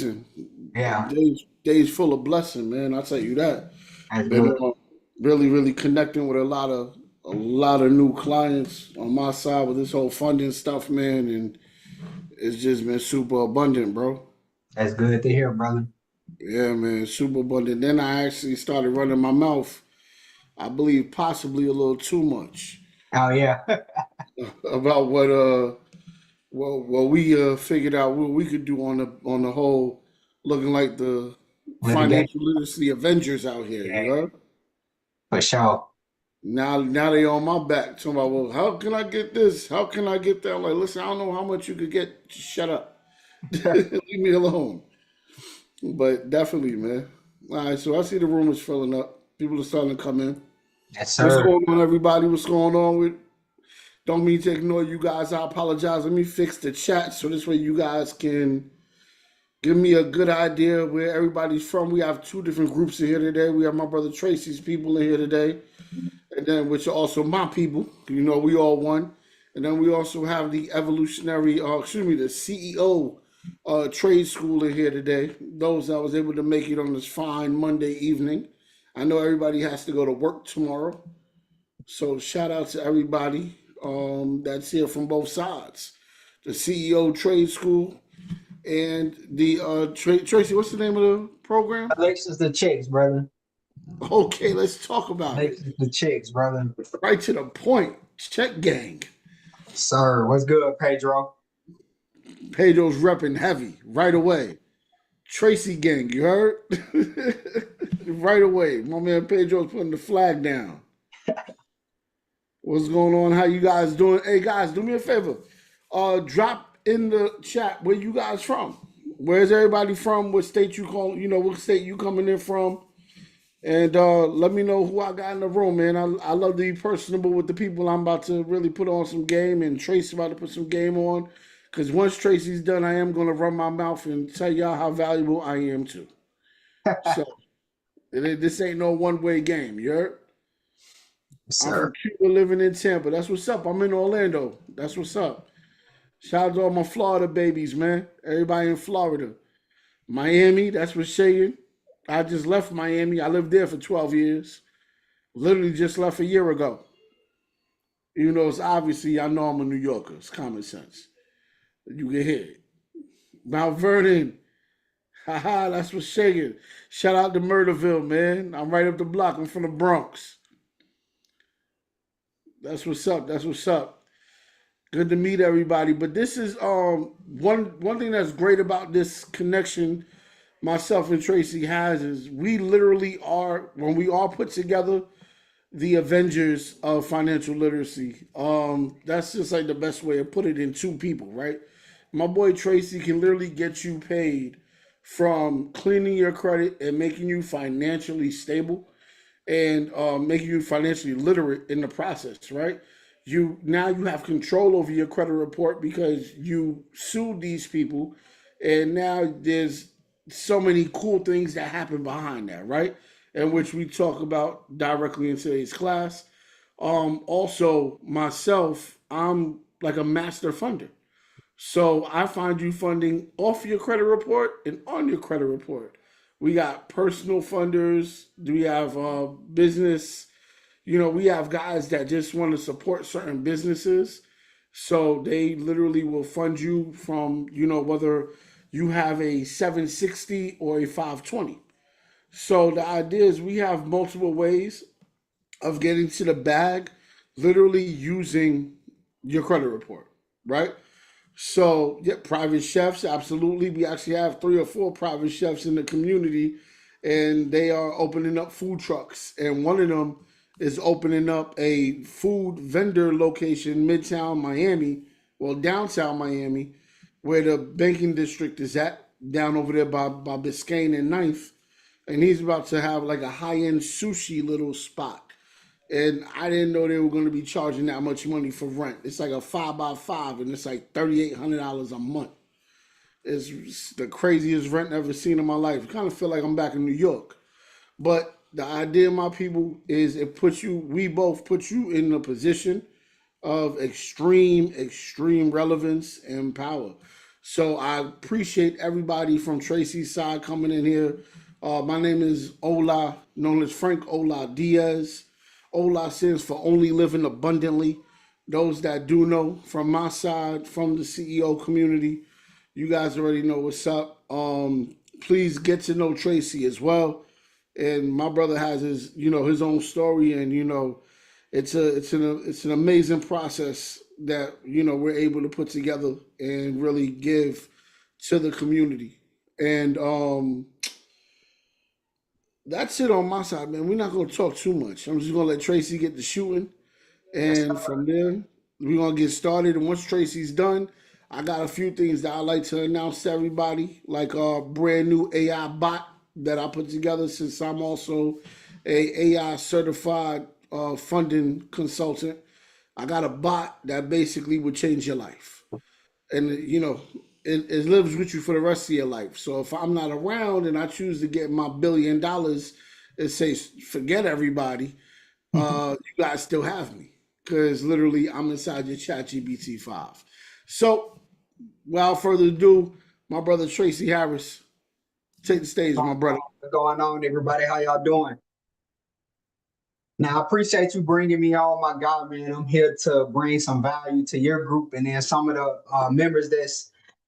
amazing. Yeah, Days full of blessing, man. I'll tell you that. that's Been good. really, really connecting with a lot of new clients on my side with this whole funding stuff, man, and it's just been super abundant, bro. That's good to hear, brother. Yeah, man, super abundant. Then I actually started running my mouth, I believe possibly a little too much Oh yeah. about what we figured out what we could do on the whole, looking like the Litigation. financial literacy Avengers out here. You Yeah, heard? for sure. Now they on my back talking about, well, how can I get this? How can I get that? I'm like, listen, I don't know how much you could get. Just shut up. Leave me alone. But definitely, man. All right, so I see the room is filling up. People are starting to come in. Yes, What's sir. going on, everybody? What's going on with? Don't mean to ignore you guys. I apologize. Let me fix the chat so this way you guys can give me a good idea of where everybody's from. We have two different groups in here today. We have my brother Tracy's people in here today, and then which are also my people. You know, we all one. And then we also have the the CEO trade school in here today. Those that was able to make it on this fine Monday evening. I know everybody has to go to work tomorrow, so shout out to everybody that's here from both sides. The CEO trade school and the Tracy. What's the name of the program? Alexis the chicks, brother. Okay, let's talk about it. Alexis the chicks, brother. Right to the point. Check gang. Sir, what's good, Pedro? Pedro's repping heavy right away. Tracy gang, you heard? Right away. My man Pedro's putting the flag down. What's going on? How you guys doing? Hey guys, do me a favor. Drop in the chat where you guys from. Where's everybody from? What state you call? You know what state you coming in from? And let me know who I got in the room, man. I love to be personable with the people. I'm about to really put on some game, and Tracy's about to put some game on. Because once Tracy's done, I am going to run my mouth and tell y'all how valuable I am too. So this ain't no one way game. You heard? I'm from Sir. Cuba, living in Tampa. That's what's up. I'm in Orlando. That's what's up. Shout out to all my Florida babies, man. Everybody in Florida. Miami, that's what's shaking. I just left Miami. I lived there for 12 years. Literally just left a year ago. Even though it's obviously, I know I'm a New Yorker. It's common sense. You can hear it. Mount Vernon. Haha, that's what's shaking. Shout out to Murderville, man. I'm right up the block. I'm from the Bronx. That's what's up. That's what's up. Good to meet everybody. But this is one thing that's great about this connection myself and Tracy has is we literally are when we all put together the Avengers of financial literacy. That's just like the best way to put it in two people, right? My boy Tracy can literally get you paid from cleaning your credit and making you financially stable and making you financially literate in the process, right? You have control over your credit report because you sued these people, and now there's so many cool things that happen behind that, right? And which we talk about directly in today's class. Also, myself, I'm like a master funder. So I find you funding off your credit report and on your credit report. We got personal funders. Do we have business? You know, we have guys that just want to support certain businesses. So they literally will fund you from, whether you have a 760 or a 520. So the idea is we have multiple ways of getting to the bag, literally using your credit report, right? So, yeah, private chefs, absolutely. We actually have three or four private chefs in the community, and they are opening up food trucks. And one of them is opening up a food vendor location, Midtown Miami, well, downtown Miami, where the banking district is at, down over there by Biscayne and Ninth. And he's about to have like a high end sushi little spot. And I didn't know they were going to be charging that much money for rent. It's like a 5x5, and it's like $3,800 a month. It's the craziest rent I've ever seen in my life. I kind of feel like I'm back in New York. But the idea, my people, is we both put you in a position of extreme relevance and power. So I appreciate everybody from Tracy's side coming in here. My name is Ola, known as Frank Ola Diaz. Ola stands for Only Living Abundantly. Those that do know from my side, from the CEO community, you guys already know what's up. Please get to know Tracy as well. And my brother has his own story, and it's an amazing process that we're able to put together and really give to the community. And that's it on my side, man. We're not gonna talk too much. I'm just gonna let Tracy get the shooting, Yes, and sir. from there we're gonna get started. And once Tracy's done, I got a few things that I like to announce to everybody, like a brand new AI bot that I put together, since I'm also a AI certified funding consultant. I got a bot that basically would change your life, and it lives with you for the rest of your life. So if I'm not around and I choose to get my $1 billion and say forget everybody, you guys still have me, because literally I'm inside your ChatGPT 5. So without further ado, my brother Tracy Harris, take the stage, my brother. What's going on, everybody? How y'all doing? Now, I appreciate you bringing me on, my God, man. I'm here to bring some value to your group, and then some of the members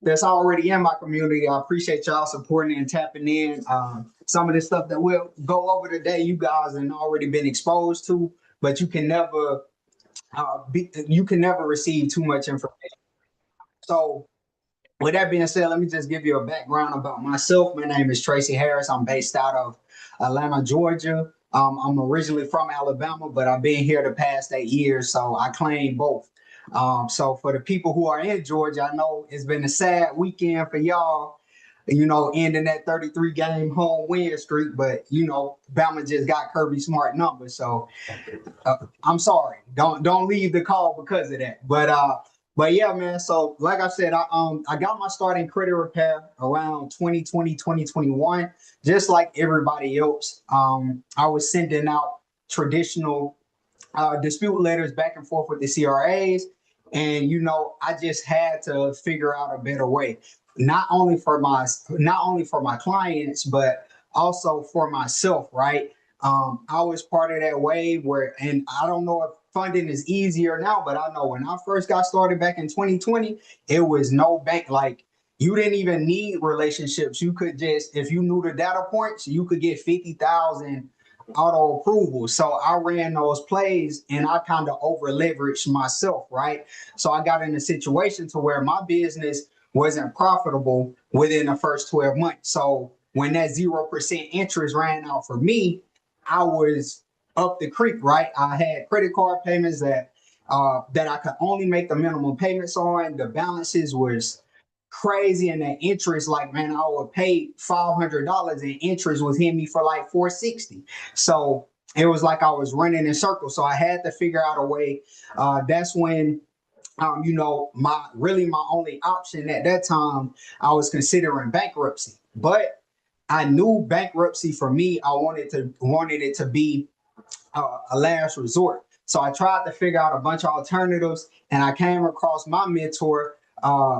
that's already in my community. I appreciate y'all supporting and tapping in. Some of the stuff that we'll go over today, you guys have already been exposed to, but you can never receive too much information. So, with that being said, let me just give you a background about myself. My name is Tracy Harris. I'm based out of Atlanta, Georgia. I'm originally from Alabama, but I've been here the past 8 years, so I claim both. So for the people who are in Georgia, I know it's been a sad weekend for y'all, ending that 33 game home win streak, but Bama just got Kirby Smart numbers. So I'm sorry. Don't leave the call because of that. But yeah, man. So like I said, I got my start in credit repair around 2020, 2021, just like everybody else. I was sending out traditional dispute letters back and forth with the CRAs, and I just had to figure out a better way, not only for my clients, but also for myself, right? I was part of that wave where, and I don't know if funding is easier now, but I know when I first got started back in 2020, it was no bank. Like, you didn't even need relationships. You could just, if you knew the data points, you could get 50,000 auto approval. So I ran those plays and I kind of over leveraged myself, right? So I got in a situation to where my business wasn't profitable within the first 12 months. So when that 0% interest ran out for me, I was up the creek, right? I had credit card payments that I could only make the minimum payments on. The balances was crazy, and the interest, like, man, I would pay $500 and interest was hitting me for like 460. So it was like I was running in circles. So I had to figure out a way. That's when my only option at that time, I was considering bankruptcy. But I knew bankruptcy for me, I wanted it to be a last resort. So I tried to figure out a bunch of alternatives, and I came across my mentor,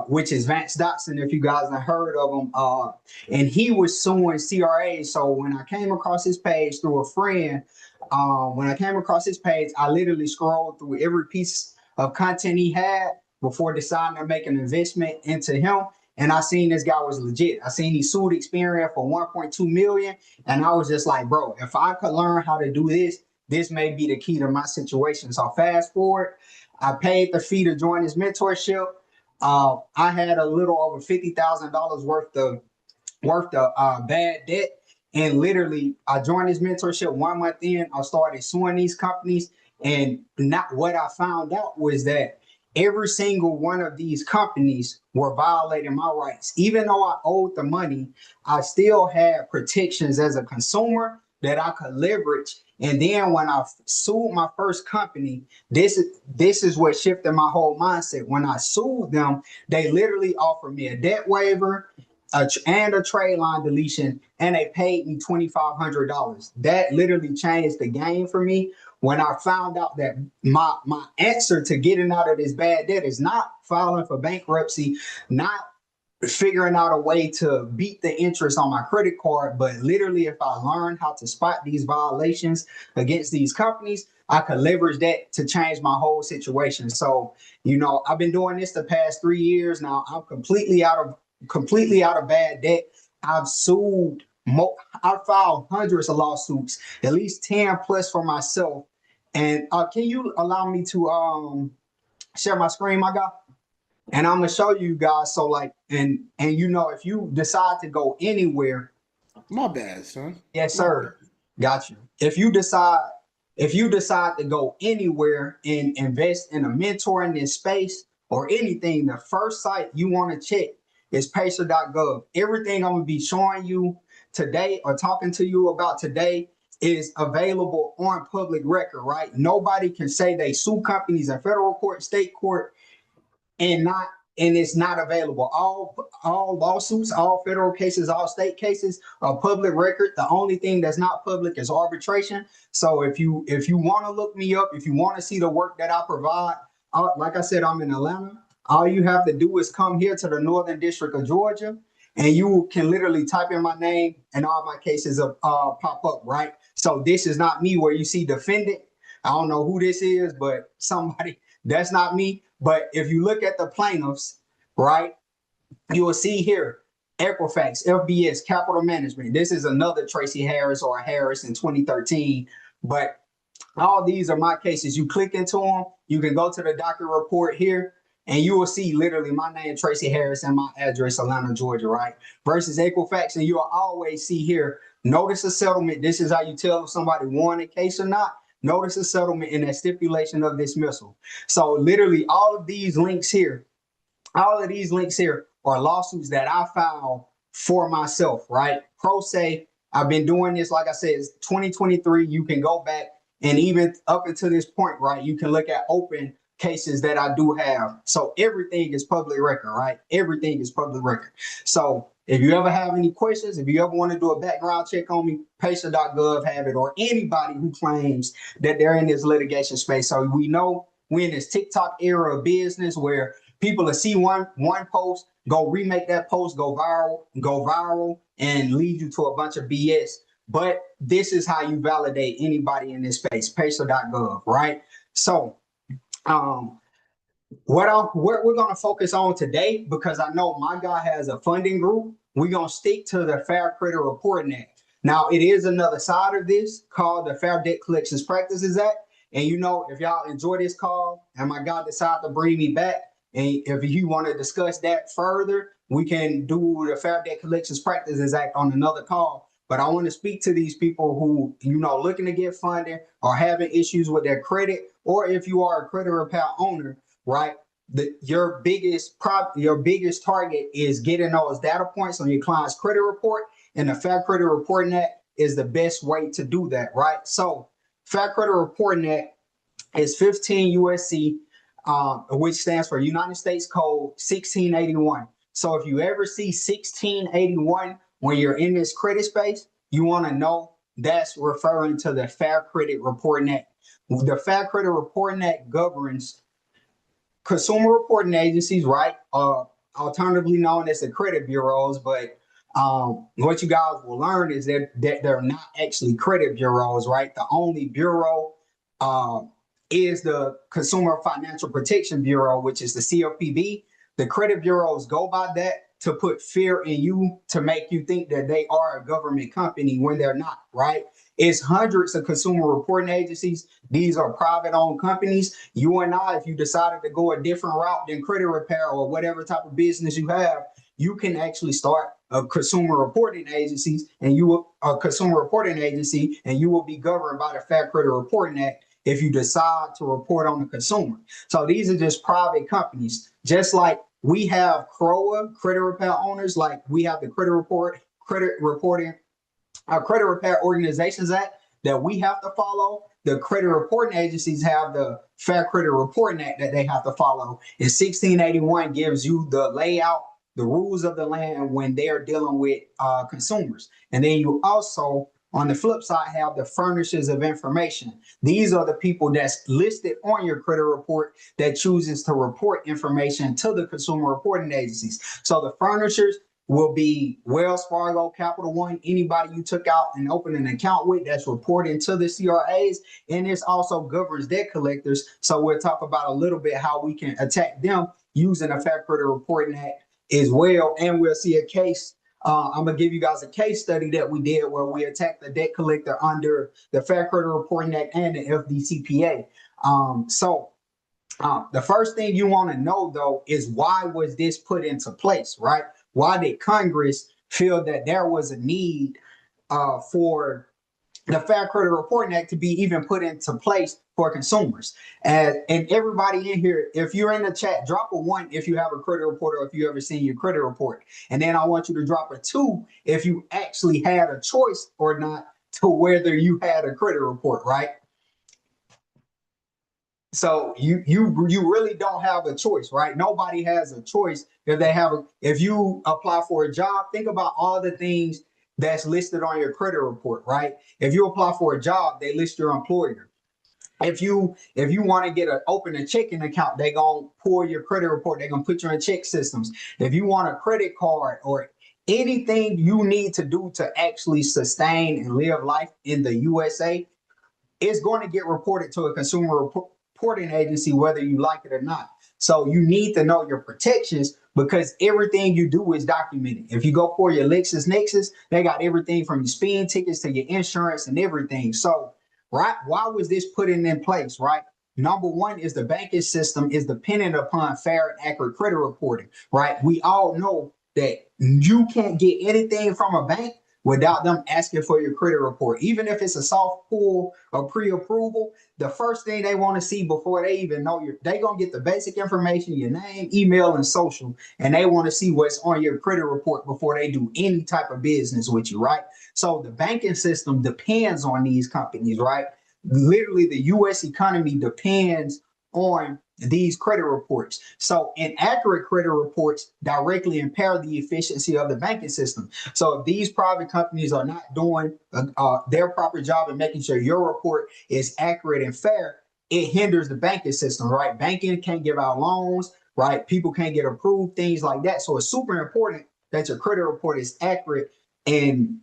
which is Vance Dotson, if you guys have heard of him. And he was suing CRA. So when I came across his page through a friend, I literally scrolled through every piece of content he had before deciding to make an investment into him. And I seen this guy was legit. I seen he sued Experian for 1.2 million. And I was just like, bro, if I could learn how to do this, this may be the key to my situation. So fast forward, I paid the fee to join his mentorship. I had a little over $50,000 worth of bad debt. And literally, I joined his mentorship 1 month in. I started suing these companies. And not what I found out was that every single one of these companies were violating my rights. Even though I owed the money, I still had protections as a consumer that I could leverage. And then when I sued my first company, this is what shifted my whole mindset. When I sued them, they literally offered me a debt waiver and a trade line deletion, and they paid me $2,500. That literally changed the game for me when I found out that my answer to getting out of this bad debt is not filing for bankruptcy, not figuring out a way to beat the interest on my credit card. But literally, if I learn how to spot these violations against these companies, I could leverage that to change my whole situation. So, I've been doing this the past 3 years now. I'm completely out of bad debt. I've sued. I've filed hundreds of lawsuits, at least 10 plus for myself. And can you allow me to share my screen, my guy? And I'm gonna show you guys. So like, and if you decide to go anywhere, My bad, son. yes, My bad. sir, got you. If you decide to go anywhere and invest in a mentor in this space or anything, the first site you want to check is pacer.gov. Everything I'm gonna be showing you today or talking to you about today is available on public record, right? Nobody can say they sue companies in federal court, state court, and it's not available. All lawsuits, all federal cases, all state cases are public record. The only thing that's not public is arbitration. So if you want to look me up, if you want to see the work that I provide, like I said, I'm in Atlanta. All you have to do is come here to the Northern District of Georgia, and you can literally type in my name, and all my cases pop up. Right. So this is not me where you see defendant. I don't know who this is, but somebody. That's not me. But if you look at the plaintiffs, right, you will see here Equifax, FBS, Capital Management. This is another Tracy Harris or Harris in 2013. But all these are my cases. You click into them, you can go to the docket report here, and you will see literally my name, Tracy Harris, and my address, Atlanta, Georgia, right? Versus Equifax, and you'll always see here, notice of settlement. This is how you tell if somebody won a case or not. Notice of settlement and a stipulation of dismissal. So literally all of these links here are lawsuits that I filed for myself, right? Pro se, I've been doing this, like I said, it's 2023. You can go back and even up until this point, right? You can look at open cases that I do have. So everything is public record, right? Everything is public record. So if you ever have any questions, if you ever want to do a background check on me, pacer.gov have it, or anybody who claims that they're in this litigation space. So we know we're in this TikTok era of business where people will see one post, go remake that post, go viral, and lead you to a bunch of BS. But this is how you validate anybody in this space, pacer.gov, right? So what we're going to focus on today, because I know my guy has a funding group, we're going to stick to the Fair Credit Reporting Act. Now, it is another side of this called the Fair Debt Collections Practices Act. And if y'all enjoy this call and my guy decide to bring me back, and if you want to discuss that further, we can do the Fair Debt Collections Practices Act on another call. But I want to speak to these people who, looking to get funding or having issues with their credit, or if you are a credit repair owner, right? Your biggest target is getting those data points on your client's credit report, and the Fair Credit Reporting Act is the best way to do that, right? So, Fair Credit Reporting Act is 15 USC, which stands for United States Code 1681. So, if you ever see 1681 when you're in this credit space, you want to know that's referring to the Fair Credit Reporting Act. The Fair Credit Reporting Act governs consumer reporting agencies, right? Alternatively known as the credit bureaus, but what you guys will learn is that they're not actually credit bureaus, right? The only bureau is the Consumer Financial Protection Bureau, which is the CFPB. The credit bureaus go by that to put fear in you, to make you think that they are a government company when they're not, right? It's hundreds of consumer reporting agencies. These are private owned companies. You and I, if you decided to go a different route than credit repair or whatever type of business you have, you can actually start a consumer reporting agency, and you will be governed by the Fair Credit Reporting Act if you decide to report on the consumer. So these are just private companies, just like we have CROA, credit repair owners, like we have the Credit Repair Organizations Act that we have to follow. The credit reporting agencies have the Fair Credit Reporting Act that they have to follow. And 1681 gives you the layout, the rules of the land when they're dealing with consumers. And then you also, On the flip side, have the furnishers of information. These are the people that's listed on your credit report that chooses to report information to the consumer reporting agencies. So the furnishers will be Wells Fargo, Capital One, anybody you took out and opened an account with that's reporting to the CRAs. And this also governs debt collectors. So we'll talk about a little bit how we can attack them using the Fair Credit Reporting Act as well. And we'll see a case. I'm going to give you guys a case study that we did where we attacked the debt collector under the Fair Credit Reporting Act and the FDCPA. The first thing you want to know, though, is why was this put into place, right? Why did Congress feel that there was a need for the Fair Credit Reporting Act to be even put into place for consumers? And everybody in here, if you're in the chat, drop a 1 if you have a credit report or if you ever seen your credit report. And then I want you to drop a 2 if you actually had a choice or not to whether you had a credit report, right? So you really don't have a choice, right? Nobody has a choice if you apply for a job. Think about all the things that's listed on your credit report, right? If you apply for a job, they list your employer. If you want to open a checking account, they're gonna pull your credit report, they're gonna put you in check systems. If you want a credit card or anything you need to do to actually sustain and live life in the USA, it's going to get reported to a consumer reporting agency, whether you like it or not. So you need to know your protections because everything you do is documented. If you go for your LexisNexis, they got everything from your speeding tickets to your insurance and everything. So, right, why was this put in place, right? Number one is the banking system is dependent upon fair and accurate credit reporting, right? We all know that you can't get anything from a bank without them asking for your credit report. Even if it's a soft pull or pre-approval, the first thing they want to see before they even know they're going to get the basic information, your name, email, and social, and they want to see what's on your credit report before they do any type of business with you, right? So the banking system depends on these companies, right? Literally, the U.S. economy depends on these credit reports. So inaccurate credit reports directly impair the efficiency of the banking system. So if these private companies are not doing their proper job in making sure your report is accurate and fair, it hinders the banking system, right? Banking can't give out loans, right? People can't get approved, things like that. So it's super important that your credit report is accurate, and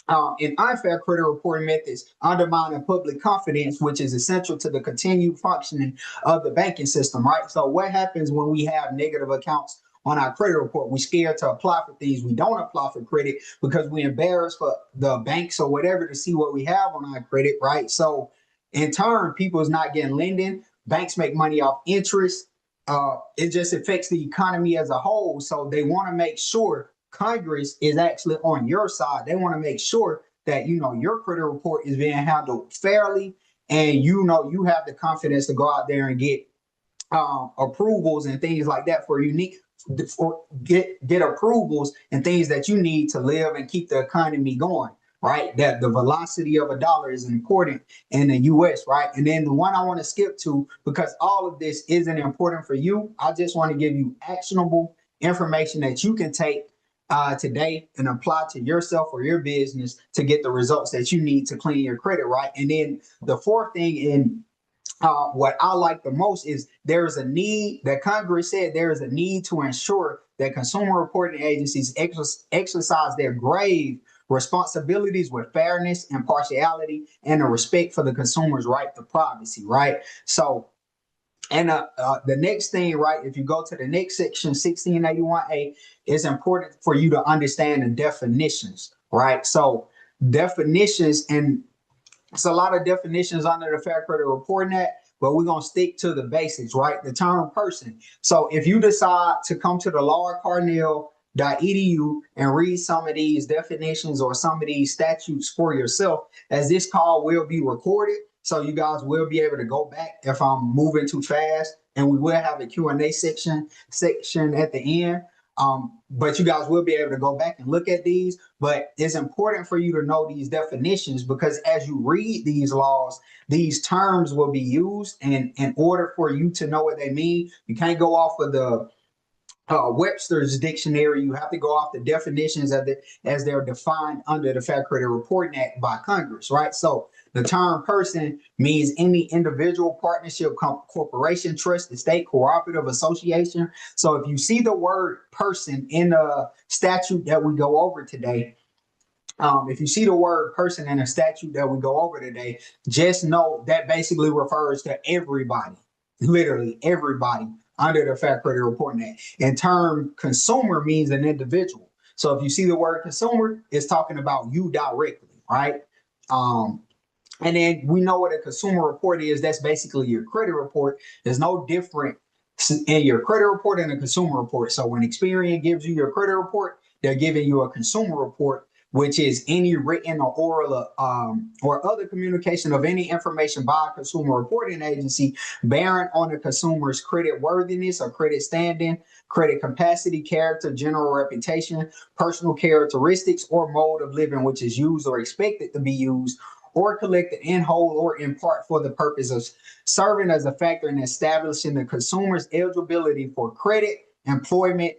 unfair credit reporting methods undermining public confidence, which is essential to the continued functioning of the banking system, right? So what happens when we have negative accounts on our credit report? We're scared to apply for things. We don't apply for credit because we're embarrassed for the banks or whatever to see what we have on our credit, right? So in turn, people is not getting lending. Banks make money off interest. It just affects the economy as a whole. So they want to make sure Congress is actually on your side. They want to make sure that your credit report is being handled fairly, and you have the confidence to go out there and get approvals and things like that get approvals and things that you need to live and keep the economy going, right? That the velocity of a dollar is important in the US, right? And then the one I want to skip to, because all of this isn't important for you, I just want to give you actionable information that you can take today and apply to yourself or your business to get the results that you need to clean your credit, right? And then the fourth thing in what I like the most is there's a need that Congress said there is a need to ensure that consumer reporting agencies exercise their grave responsibilities with fairness, impartiality, and a respect for the consumer's right to privacy, right? So, and the next thing, right, if you go to the next section, 1681A, it's important for you to understand the definitions, right? So definitions, and it's a lot of definitions under the Fair Credit Reporting Act, but we're going to stick to the basics, right? The term person. So if you decide to come to the lawcarnell.edu and read some of these definitions or some of these statutes for yourself, as this call will be recorded, so you guys will be able to go back if I'm moving too fast, and we will have a Q&A section at the end. But you guys will be able to go back and look at these. But it's important for you to know these definitions, because as you read these laws, these terms will be used, and in order for you to know what they mean, you can't go off of Webster's dictionary, you have to go off the definitions as they're defined under the Fair Credit Reporting Act by Congress, right? So the term person means any individual, partnership, corporation, trust, estate, cooperative, association. So if you see the word person in the statute that we go over today, if you see the word person in a statute that we go over today, just know that basically refers to everybody, literally everybody under the Fair Credit Reporting Act. And term consumer means an individual. So if you see the word consumer, it's talking about you directly, right? And then we know what a consumer report is. That's basically your credit report. There's no different in your credit report and a consumer report. So when Experian gives you your credit report, they're giving you a consumer report, which is any written or oral or other communication of any information by a consumer reporting agency bearing on the consumer's credit worthiness or credit standing, credit capacity, character, general reputation, personal characteristics, or mode of living which is used or expected to be used or collected in whole or in part for the purpose of serving as a factor in establishing the consumer's eligibility for credit, employment,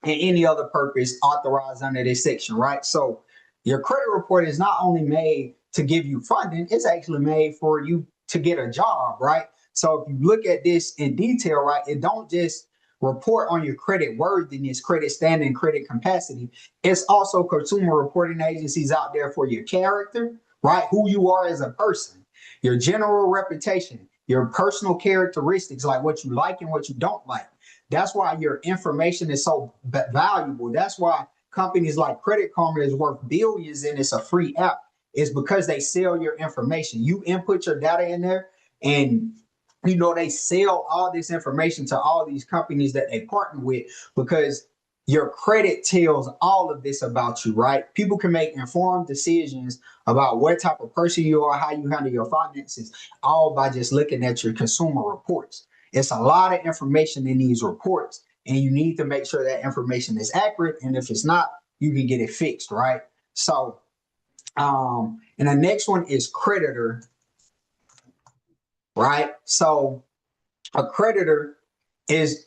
and any other purpose authorized under this section, right? So your credit report is not only made to give you funding, it's actually made for you to get a job, right? So if you look at this in detail, right, it don't just report on your credit worthiness, credit standing, credit capacity. It's also consumer reporting agencies out there for your character, right? Who you are as a person, your general reputation, your personal characteristics, like what you like and what you don't like. That's why your information is so valuable. That's why companies like Credit Karma is worth billions and it's a free app. It's because they sell your information. You input your data in there and they sell all this information to all these companies that they partner with because your credit tells all of this about you, right? People can make informed decisions about what type of person you are, how you handle your finances, all by just looking at your consumer reports. It's a lot of information in these reports, and you need to make sure that information is accurate. And if it's not, you can get it fixed, right? So, and the next one is creditor, right? So, a creditor is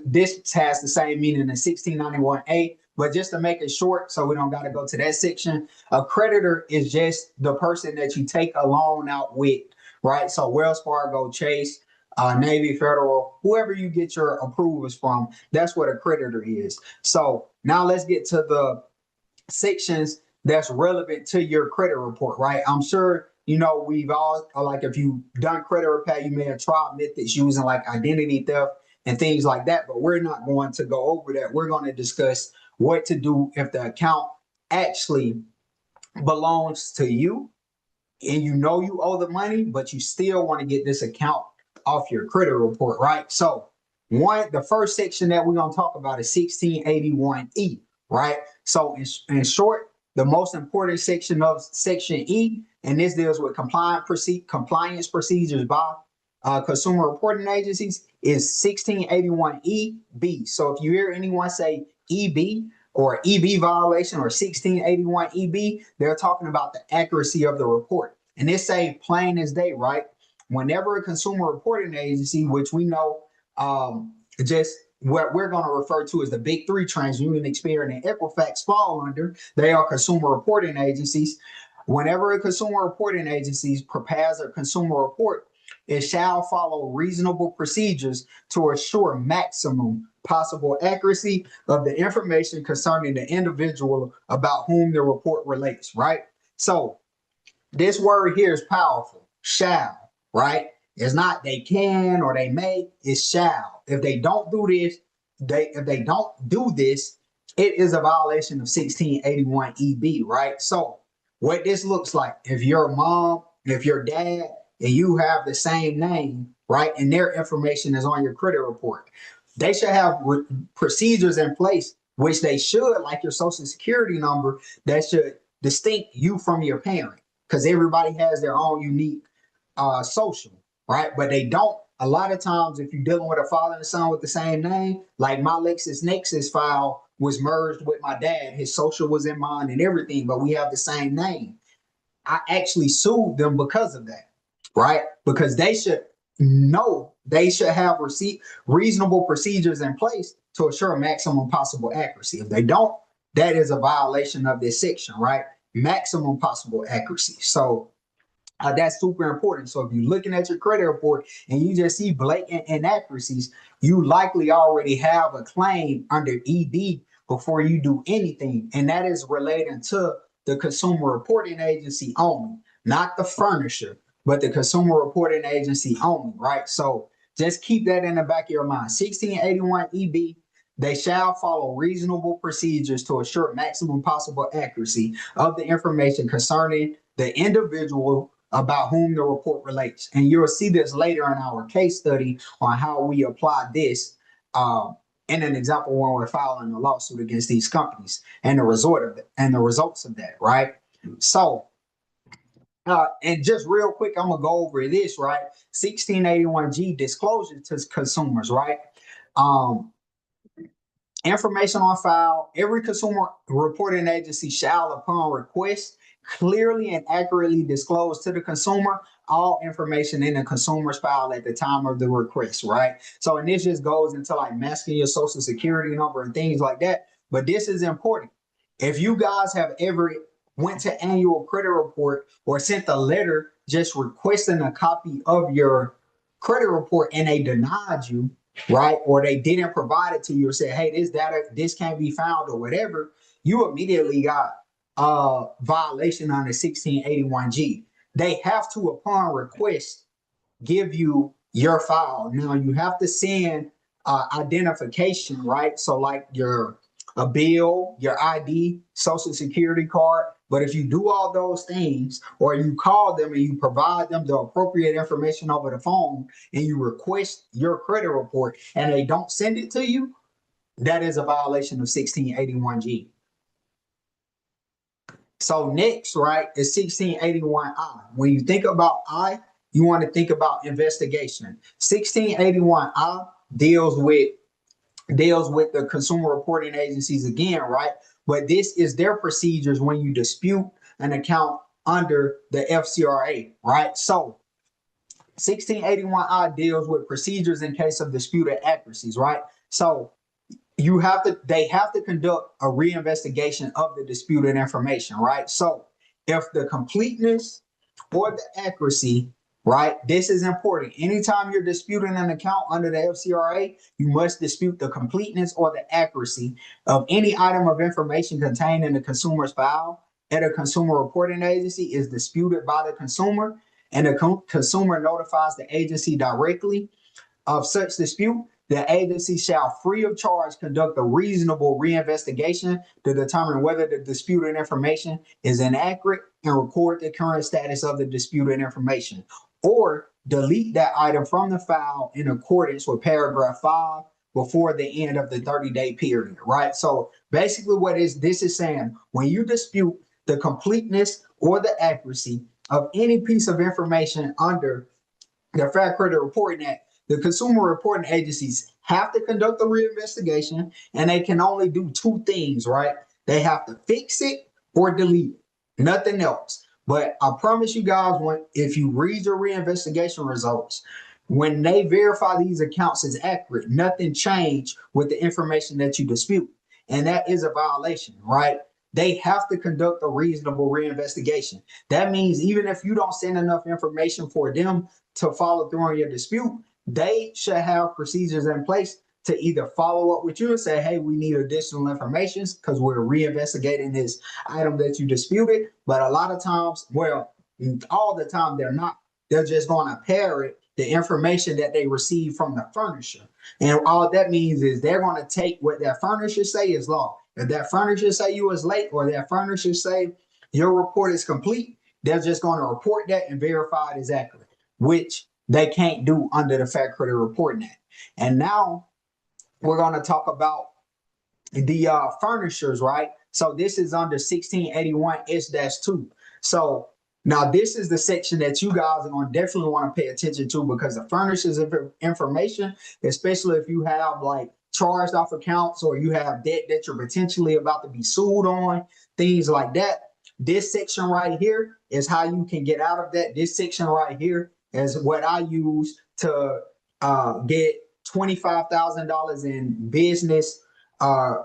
this has the same meaning as 1691A, but just to make it short, so we don't got to go to that section. A creditor is just the person that you take a loan out with, right? So Wells Fargo, Chase, Navy Federal, whoever you get your approvals from, that's what a creditor is. So now let's get to the sections that's relevant to your credit report, right? I'm sure we've all, like, if you've done credit repair, you may have tried methods using like identity theft and things like that, but we're not going to go over that. We're going to discuss what to do if the account actually belongs to you and you owe the money, but you still want to get this account off your credit report, right? So the first section that we're going to talk about is 1681E, right? So in short, the most important section of Section E, and this deals with compliance procedures by consumer reporting agencies, is 1681EB. So if you hear anyone say EB or EB violation or 1681EB, they're talking about the accuracy of the report. And this say plain as day, right? Whenever a consumer reporting agency, which we know just what we're going to refer to as the big three, TransUnion, Experian, and Equifax fall under, they are consumer reporting agencies. Whenever a consumer reporting agency prepares a consumer report, it shall follow reasonable procedures to assure maximum possible accuracy of the information concerning the individual about whom the report relates, right? So this word here is powerful, shall, right? It's not they can or they may, it's shall. If they don't do this, it is a violation of 1681EB, right? So what this looks like, if your mom, if your dad, and you have the same name, right, and their information is on your credit report, they should have procedures in place, which they should, like your social security number, that should distinct you from your parent, because everybody has their own unique social, right? But they don't. A lot of times, if you're dealing with a father and son with the same name, like my LexisNexis file was merged with my dad, his social was in mine and everything, but we have the same name. I actually sued them because of that, right? Because they should know they should have reasonable procedures in place to assure maximum possible accuracy. If they don't, that is a violation of this section, right? Maximum possible accuracy. So that's super important. So if you're looking at your credit report and you just see blatant inaccuracies, you likely already have a claim under ED before you do anything. And that is relating to the consumer reporting agency only, not the furnisher, but the consumer reporting agency only, right? So just keep that in the back of your mind. 1681 EB, they shall follow reasonable procedures to assure maximum possible accuracy of the information concerning the individual about whom the report relates. And you'll see this later in our case study on how we apply this in an example when we're filing a lawsuit against these companies and the result of it and the results of that, right? So, and just real quick, I'm gonna go over this, right? 1681G, disclosure to consumers, right? Information on file. Every consumer reporting agency shall, upon request, clearly and accurately disclose to the consumer all information in the consumer's file at the time of the request, right? So, and this just goes into like masking your social security number and things like that. But this is important. If you guys have ever went to annual credit report or sent a letter just requesting a copy of your credit report and they denied you, right? Or they didn't provide it to you or said, hey, this data, this can't be found or whatever, you immediately got a violation under 1681G. They have to, upon request, give you your file. Now you have to send identification, right? So like a bill, your ID, social security card. But if you do all those things, or you call them and you provide them the appropriate information over the phone, and you request your credit report and they don't send it to you, that is a violation of 1681G. So next, right, is 1681I. When you think about I, you want to think about investigation. 1681I deals with the consumer reporting agencies again, right? But this is their procedures when you dispute an account under the FCRA, right? So 1681I deals with procedures in case of disputed accuracies, right? So they have to conduct a reinvestigation of the disputed information, right? So if the completeness or the accuracy, right? This is important. Anytime you're disputing an account under the FCRA, you must dispute the completeness or the accuracy of any item of information contained in the consumer's file at a consumer reporting agency is disputed by the consumer, and the consumer notifies the agency directly of such dispute. The agency shall, free of charge, conduct a reasonable reinvestigation to determine whether the disputed information is inaccurate and record the current status of the disputed information, or delete that item from the file in accordance with paragraph 5 before the end of the 30-day period, right? So basically what this is saying, when you dispute the completeness or the accuracy of any piece of information under the Fair Credit Reporting Act, the consumer reporting agencies have to conduct a reinvestigation, and they can only do two things, right? They have to fix it or delete it, nothing else. But I promise you guys, if you read your reinvestigation results, when they verify these accounts as accurate, nothing changed with the information that you dispute. And that is a violation, right? They have to conduct a reasonable reinvestigation. That means even if you don't send enough information for them to follow through on your dispute, they should have procedures in place to either follow up with you and say, hey, we need additional information because we're reinvestigating this item that you disputed. But a lot of times, well, all the time, they're not. They're just going to parrot the information that they receive from the furnisher. And all that means is they're going to take what that furnisher say is law. If that furnisher say you was late, or that furnisher say your report is complete, they're just going to report that and verify it as accurate, which they can't do under the Fair Credit Reporting Act. And now we're going to talk about the furnishers, right? So this is under 1681S-2. So now this is the section that you guys are going to definitely want to pay attention to, because the furnishers information, especially if you have like charged off accounts or you have debt that you're potentially about to be sued on, things like that. This section right here is how you can get out of that. This section right here is what I use to get $25,000 in business uh,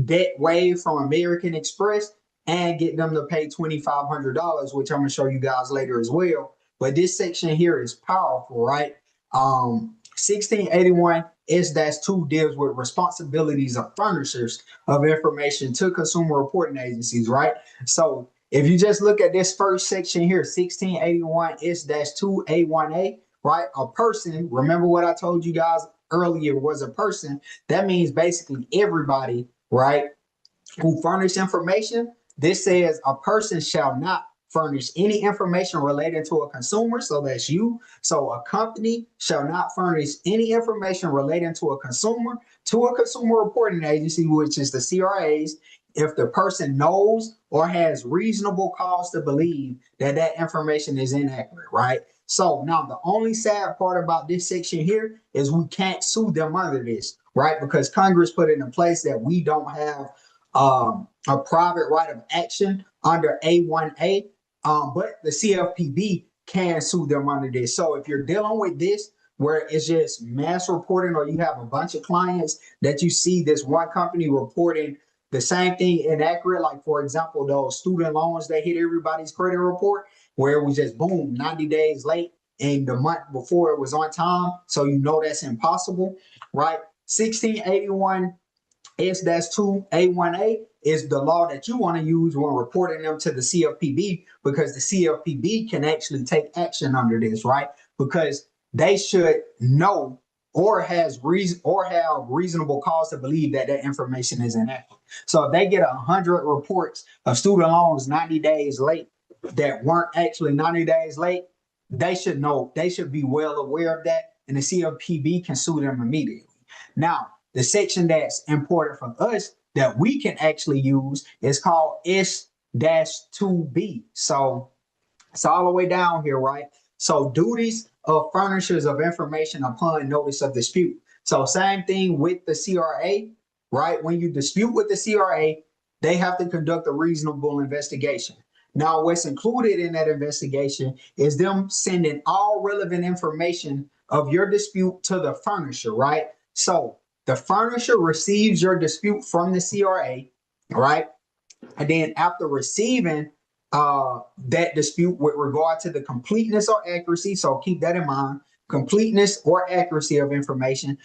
debt waived from American Express and get them to pay $2,500, which I'm going to show you guys later as well. But this section here is powerful, right? 1681 S-2 deals with responsibilities of furnishers of information to consumer reporting agencies, right? So if you just look at this first section here, 1681 S-2A1A, right? A person, remember what I told you guys earlier was a person. That means basically everybody, right, who furnish information. This says a person shall not furnish any information related to a consumer. So that's you. So a company shall not furnish any information relating to a consumer reporting agency, which is the CRAs, if the person knows or has reasonable cause to believe that that information is inaccurate, right? So now the only sad part about this section here is we can't sue them under this, right? Because Congress put it in place that we don't have a private right of action under A1A, but the CFPB can sue them under this. So if you're dealing with this, where it's just mass reporting, or you have a bunch of clients that you see this one company reporting the same thing inaccurate, like for example, those student loans that hit everybody's credit report, where it was just boom, 90 days late, and the month before it was on time. So you know that's impossible, right? 1681 S-2A1A is the law that you want to use when reporting them to the CFPB, because the CFPB can actually take action under this, right? Because they should know or has reason or have reasonable cause to believe that that information is inaccurate. So if they get 100 reports of student loans 90 days late that weren't actually 90 days late, they should know, they should be well aware of that, and the CFPB can sue them immediately. Now, the section that's important for us that we can actually use is called S-2B. So it's all the way down here, right? So duties of furnishers of information upon notice of dispute. So same thing with the CRA, right? When you dispute with the CRA, they have to conduct a reasonable investigation. Now, what's included in that investigation is them sending all relevant information of your dispute to the furnisher, right? So the furnisher receives your dispute from the CRA, right? And then after receiving that dispute with regard to the completeness or accuracy, so keep that in mind, completeness or accuracy of information,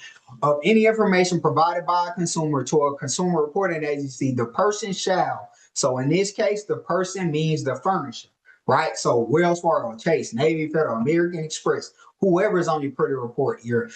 of any information provided by a consumer to a consumer reporting agency, the person shall. So in this case, the person means the furnisher, right? So Wells Fargo, Chase, Navy Federal, American Express, whoever's on your credit report, your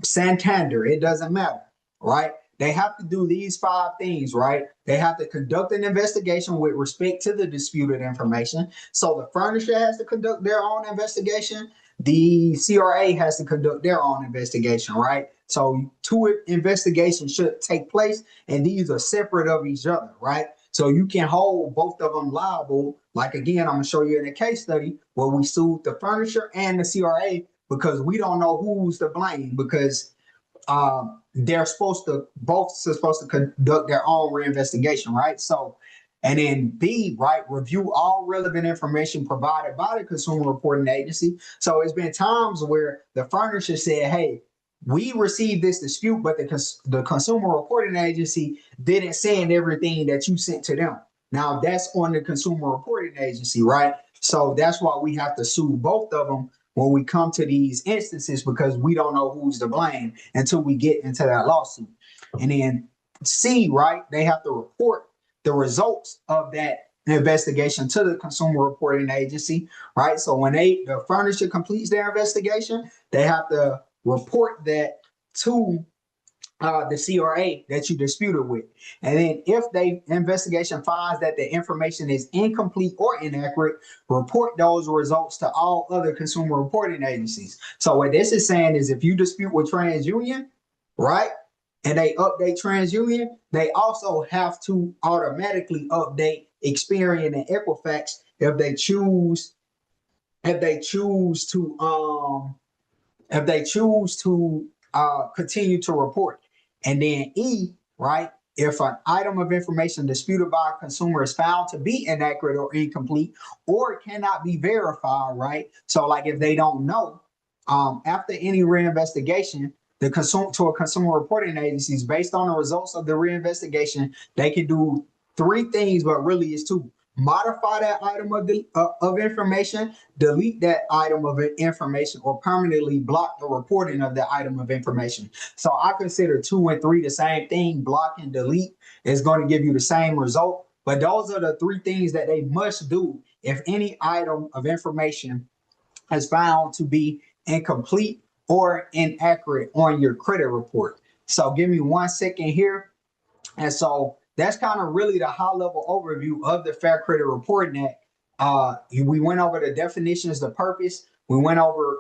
Santander, it doesn't matter, right? They have to do these 5 things, right? They have to conduct an investigation with respect to the disputed information. So the furnisher has to conduct their own investigation. The CRA has to conduct their own investigation, right? So 2 investigations should take place, and these are separate of each other, right? So you can hold both of them liable. Like again, I'm gonna show you in a case study where we sued the furnisher and the CRA because we don't know who's to blame, because they're supposed to conduct their own reinvestigation, right? So, and then B, right, review all relevant information provided by the consumer reporting agency. So it's been times where the furnisher said, hey, we received this dispute, but the consumer reporting agency didn't send everything that you sent to them. Now that's on the consumer reporting agency, right? So that's why we have to sue both of them when we come to these instances, because we don't know who's to blame until we get into that lawsuit. And then C, right, they have to report the results of that investigation to the consumer reporting agency, right? So when the furnisher completes their investigation, they have to report that to the CRA that you disputed with. And then if the investigation finds that the information is incomplete or inaccurate, report those results to all other consumer reporting agencies. So what this is saying is if you dispute with TransUnion, right, and they update TransUnion, they also have to automatically update Experian and Equifax if they choose to continue to report. And then E, right? If an item of information disputed by a consumer is found to be inaccurate or incomplete, or it cannot be verified, right? So like if they don't know, After any reinvestigation, consumer reporting agencies, based on the results of the reinvestigation, they can do three things, but really it's two: modify that item of information, delete that item of information, or permanently block the reporting of the item of information. So I consider 2 and 3 the same thing. Block and delete is going to give you the same result. But those are the three things that they must do if any item of information is found to be incomplete or inaccurate on your credit report. So give me 1 second here. And so that's kind of really the high level overview of the Fair Credit Reporting Act. We went over the definitions, the purpose. We went over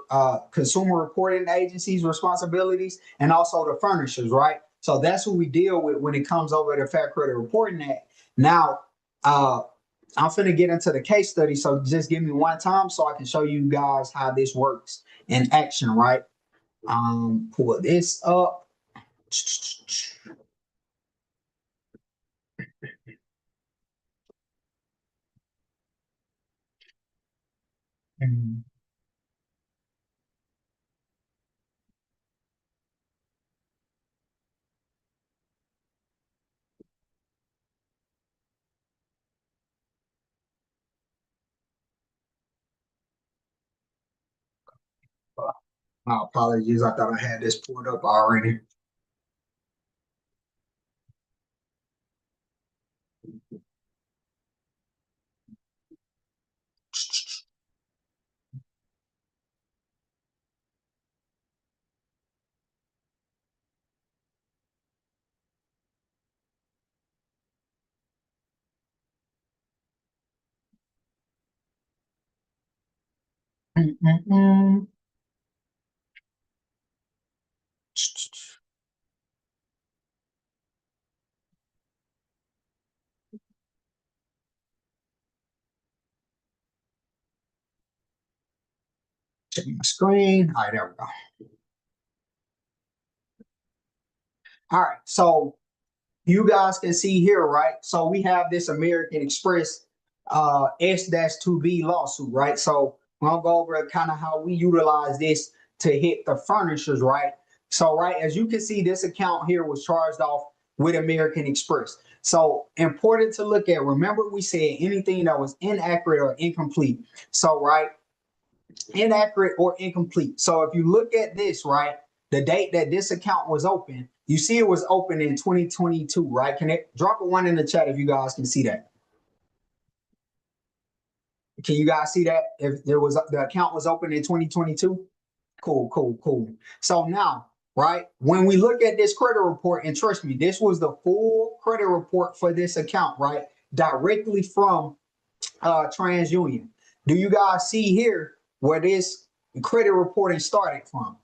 consumer reporting agencies' responsibilities and also the furnishers, right? So that's who we deal with when it comes over the Fair Credit Reporting Act. Now, I'm finna get into the case study, so just give me one time so I can show you guys how this works in action, right? Pull this up. My apologies, I thought I had this pulled up already. Mm-mm-mm. Check my screen. All right, there we go. All right, so you guys can see here, right? So we have this American Express S-2B lawsuit, right? So I'll go over kind of how we utilize this to hit the furnishers, right? So, right, as you can see, this account here was charged off with American Express. So important to look at. Remember, we said anything that was inaccurate or incomplete. So, right, inaccurate or incomplete. So if you look at this, right, the date that this account was open, you see it was open in 2022, right? Can it drop a 1 in the chat if you guys can see that? Can you guys see that? If there was the account was open in 2022? Cool, cool, cool. So now, right, when we look at this credit report, and trust me, this was the full credit report for this account, right? Directly from TransUnion. Do you guys see here where this credit reporting started from?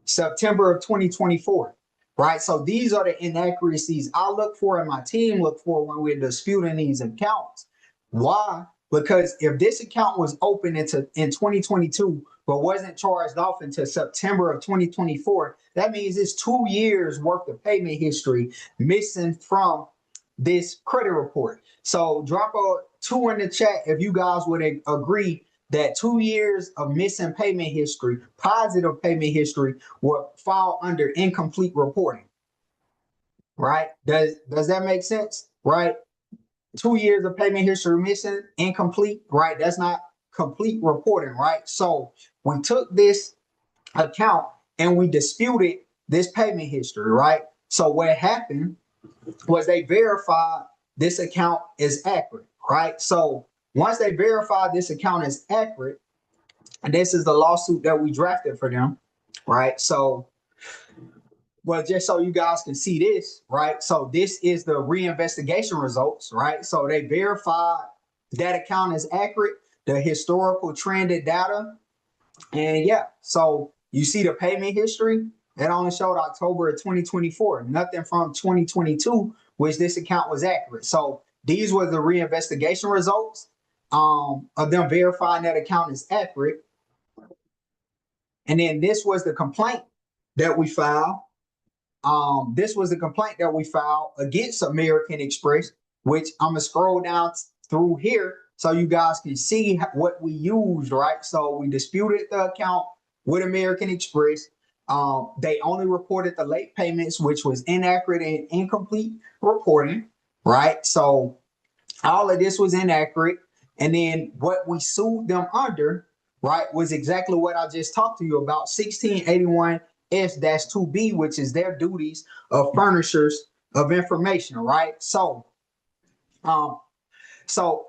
September of 2024, right? So these are the inaccuracies I look for and my team look for when we're disputing these accounts. Why? Because if this account was open in 2022 but wasn't charged off until September of 2024, that means it's 2 years worth of payment history missing from this credit report. So drop a 2 in the chat if you guys would agree that 2 years of missing payment history, positive payment history, will fall under incomplete reporting, right? Does that make sense, right? 2 years of payment history missing, incomplete, right? That's not complete reporting, right? So we took this account and we disputed this payment history, right? So what happened was they verified this account is accurate, right? So once they verified this account is accurate, and this is the lawsuit that we drafted for them, right? So, well, just so you guys can see this, right? So this is the reinvestigation results, right? So they verified that account is accurate, the historical trended data, and yeah, so you see the payment history. It only showed October of 2024, nothing from 2022, which this account was accurate. So these were the reinvestigation results of them verifying that account is accurate. And then this was the complaint that we filed. This was the complaint that we filed against American Express, which I'm gonna scroll down through here so you guys can see what we used, right? So we disputed the account with American Express. They only reported the late payments, which was inaccurate and incomplete reporting, right? So all of this was inaccurate. And then what we sued them under, right, was exactly what I just talked to you about, 1681 S-2B, which is their duties of furnishers of information, right? Um, so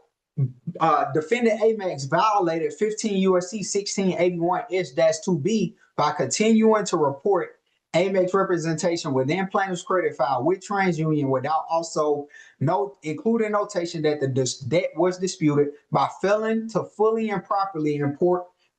defendant Amex violated 15 USC 1681 S-2B by continuing to report Amex representation within plaintiff's credit file with TransUnion without also including notation that the debt was disputed, by failing to fully and properly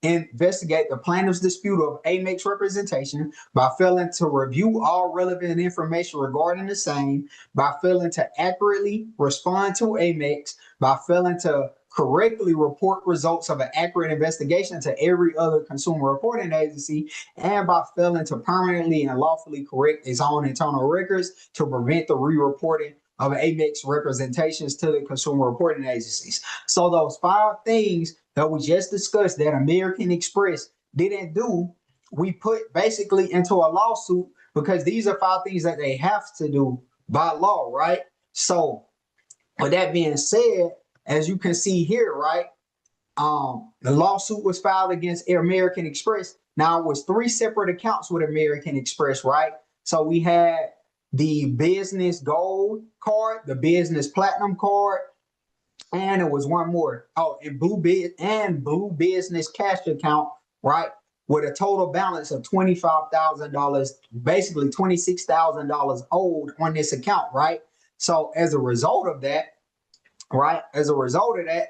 investigate the plaintiff's dispute of Amex representation, by failing to review all relevant information regarding the same, by failing to accurately respond to Amex, by failing to correctly report results of an accurate investigation to every other consumer reporting agency, and by failing to permanently and lawfully correct its own internal records to prevent the re-reporting of Amex representations to the consumer reporting agencies. So those 5 things that we just discussed that American Express didn't do, we put basically into a lawsuit because these are 5 things that they have to do by law, right? So with that being said, as you can see here, right, the lawsuit was filed against American Express. Now it was 3 separate accounts with American Express, right? So we had the business gold card, the business platinum card, and it was one more. Oh, and blue business cash account, right? With a total balance of $25,000, basically $26,000 owed on this account, right? So as a result of that,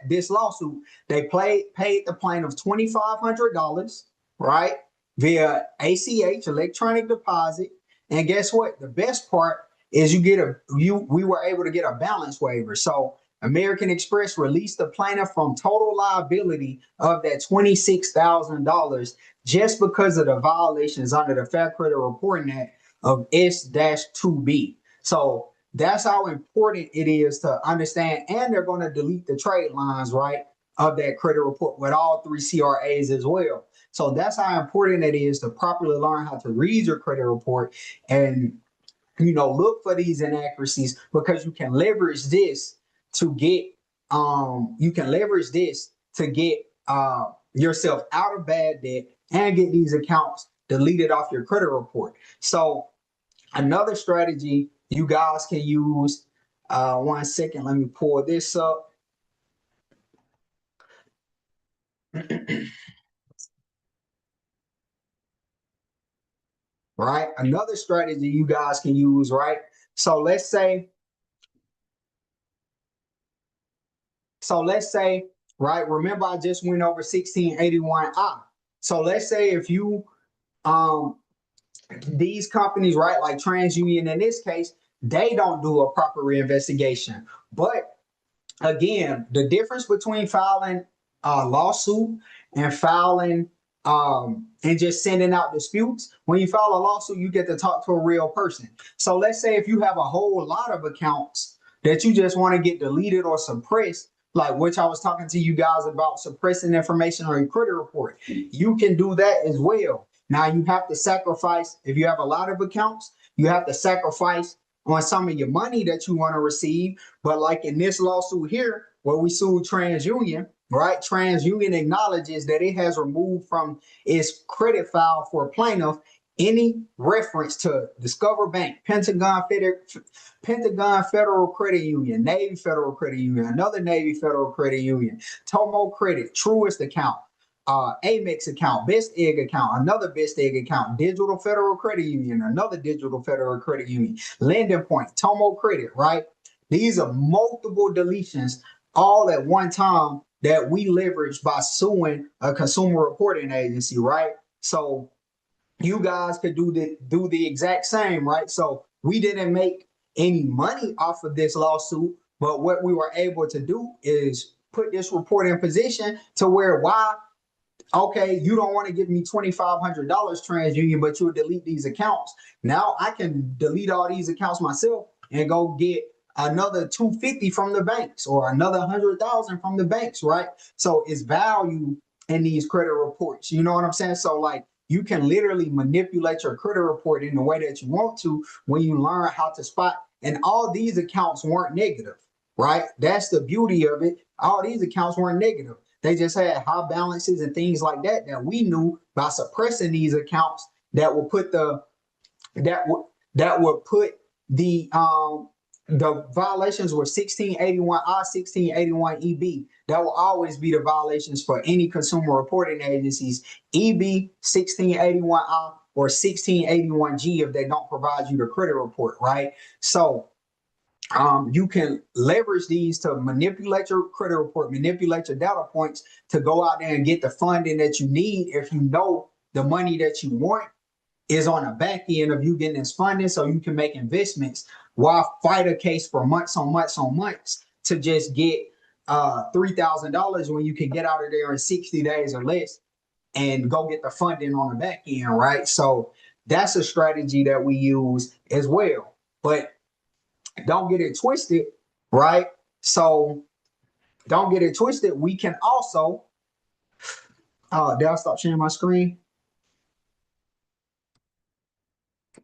this lawsuit, they paid the plaintiff $2,500, right, via ACH, electronic deposit. And guess what? The best part is we were able to get a balance waiver. So American Express released the plaintiff from total liability of that $26,000 just because of the violations under the Fair Credit Reporting Act of S-2B. So that's how important it is to understand. And they're going to delete the trade lines, right, of that credit report with all 3 CRAs as well. So that's how important it is to properly learn how to read your credit report and, look for these inaccuracies, because you can leverage this to get yourself out of bad debt and get these accounts deleted off your credit report. So another strategy you guys can use, 1 second, let me pull this up. Right, another strategy you guys can use, right? So let's say, right, remember I just went over 1681I. So let's say if you these companies, right, like TransUnion in this case, they don't do a proper reinvestigation. But again, the difference between filing a lawsuit and filing and just sending out disputes, when you file a lawsuit, you get to talk to a real person. So let's say if you have a whole lot of accounts that you just want to get deleted or suppressed, like which I was talking to you guys about suppressing information on your credit report, you can do that as well. Now you have to sacrifice, if you have a lot of accounts, you have to sacrifice on some of your money that you want to receive. But like in this lawsuit here, where we sued TransUnion, right? TransUnion acknowledges that it has removed from its credit file for a plaintiff any reference to Discover Bank, Pentagon Federal Credit Union, Navy Federal Credit Union, another Navy Federal Credit Union, Tomo Credit, Truist account, Amex account, Best Egg account, another Best Egg account, Digital Federal Credit Union, another Digital Federal Credit Union, Lending Point, Tomo Credit, right? These are multiple deletions all at one time that we leverage by suing a consumer reporting agency, right? So you guys could do the exact same, right? So we didn't make any money off of this lawsuit, but what we were able to do is put this report in position to where, okay, you don't want to give me $2,500, TransUnion, but you'll delete these accounts. Now I can delete all these accounts myself and go get another 250 from the banks or another 100,000 from the banks, right? So it's value in these credit reports. You know what I'm saying? So like you can literally manipulate your credit report in the way that you want to when you learn how to spot. And all these accounts weren't negative, right? That's the beauty of it. All these accounts weren't negative. They just had high balances and things like that that we knew by suppressing these accounts that will put that would put the violations were 1681I, 1681EB. That will always be the violations for any consumer reporting agencies, EB, 1681I, or 1681G if they don't provide you the credit report, right? So you can leverage these to manipulate your credit report, manipulate your data points to go out there and get the funding that you need if you know the money that you want is on the back end of you getting this funding so you can make investments while fight a case for months on months on months to just get $3,000 when you can get out of there in 60 days or less and go get the funding on the back end, right? So that's a strategy that we use as well. But don't get it twisted, right? So don't get it twisted. We can also, did I stop sharing my screen?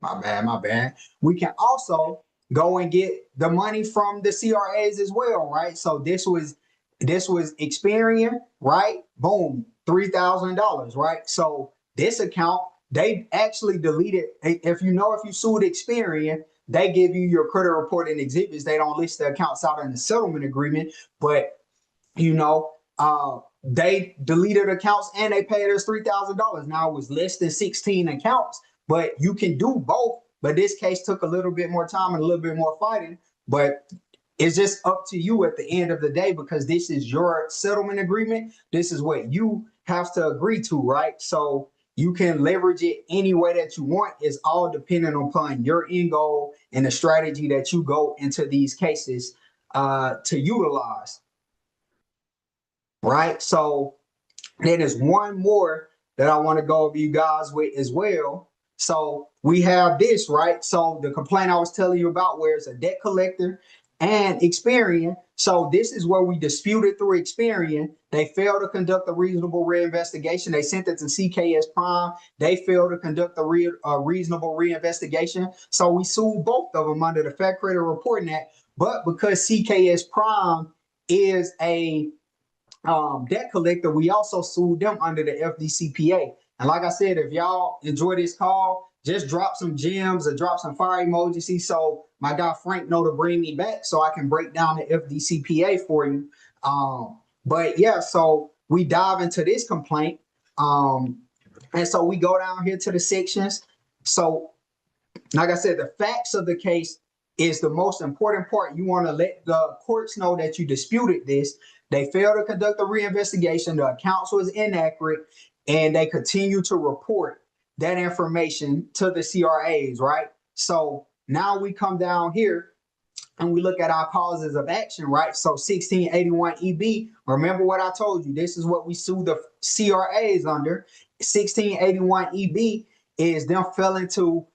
My bad. We can also go and get the money from the CRAs as well, right? So this was Experian, right? Boom, $3,000, right? So this account, they actually deleted. If you sued Experian, they give you your credit report and exhibits. They don't list the accounts out in the settlement agreement, but they deleted accounts and they paid us $3,000. Now it was less than 16 accounts, but you can do both. But this case took a little bit more time and a little bit more fighting. But it's just up to you at the end of the day because this is your settlement agreement. This is what you have to agree to, right? So you can leverage it any way that you want. It's all dependent upon your end goal and the strategy that you go into these cases to utilize. Right. So then there's one more that I want to go over you guys with as well. So we have this, right? So the complaint I was telling you about where it's a debt collector and Experian. So this is where we disputed through Experian. They failed to conduct a reasonable reinvestigation. They sent it to CKS Prime. They failed to conduct a reasonable reinvestigation. So we sued both of them under the Fair Credit Reporting Act. But because CKS Prime is a debt collector, we also sued them under the FDCPA. And like I said, if y'all enjoy this call, just drop some gems or drop some fire emojis so my guy Frank know to bring me back so I can break down the FDCPA for you. But yeah, so we dive into this complaint. And so we go down here to the sections. So like I said, the facts of the case is the most important part. You want to let the courts know that you disputed this. They failed to conduct a reinvestigation. The accounts was inaccurate, and they continue to report that information to the CRAs, right? So now we come down here and we look at our causes of action, right? So 1681EB, remember what I told you. This is what we sue the CRAs under. 1681EB is them failing to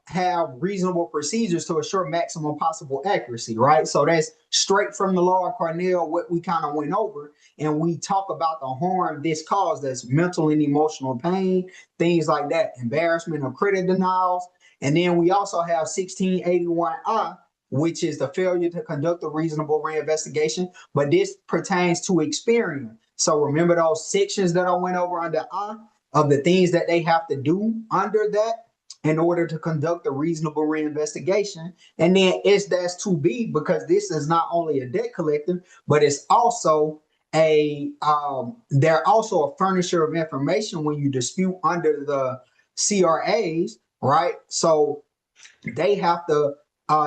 have reasonable procedures to assure maximum possible accuracy, right? So that's straight from the law of Cornell, what we kind of went over. And we talk about the harm this caused, that's mental and emotional pain, things like that, embarrassment of credit denials. And then we also have 1681I, which is the failure to conduct a reasonable reinvestigation, but this pertains to Experian. So remember those sections that I went over under I of the things that they have to do under that in order to conduct a reasonable reinvestigation. And then that's 2B, because this is not only a debt collector, but it's also they're also a furnisher of information when you dispute under the CRAs, right? So they have to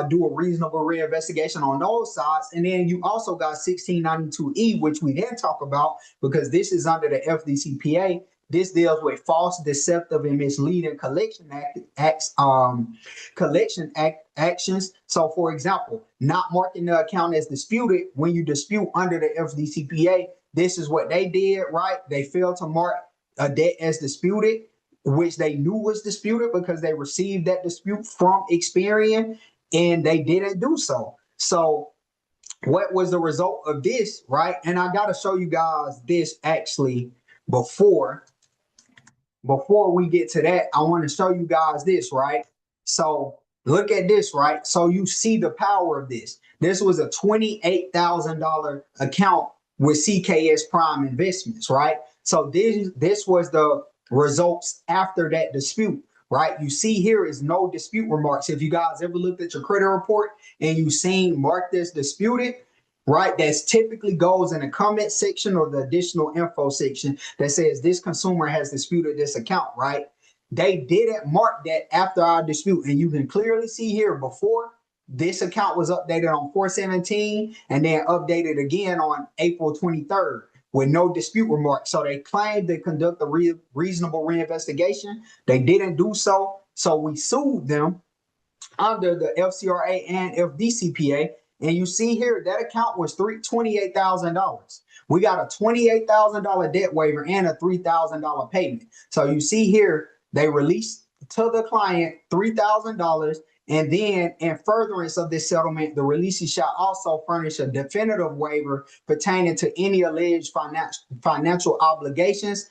do a reasonable reinvestigation on those sides. And then you also got 1692E, which we didn't talk about because this is under the FDCPA. This deals with false, deceptive, and misleading collection actions. So, for example, not marking the account as disputed when you dispute under the FDCPA. This is what they did, right? They failed to mark a debt as disputed, which they knew was disputed because they received that dispute from Experian, and they didn't do so. So what was the result of this, right? And I got to show you guys this actually before. before we get to that, I want to show you guys this, right? So look at this, right? So you see the power of this. This was a $28,000 account with CKS Prime Investments, right? So this was the results after that dispute, right? You see here is no dispute remarks. If you guys ever looked at your credit report and you seen marked as disputed, right? That's typically goes in the comment section or the additional info section that says this consumer has disputed this account, right? They didn't mark that after our dispute. And you can clearly see here before this account was updated on 4/17 and then updated again on April 23rd with no dispute remarks. So they claimed to conduct a reasonable reinvestigation. They didn't do so. So we sued them under the FCRA and FDCPA. And you see here that account was $28,000. We got a $28,000 debt waiver and a $3,000 payment. So you see here they released to the client $3,000. And then, in furtherance of this settlement, the releasee shall also furnish a definitive waiver pertaining to any alleged financial obligations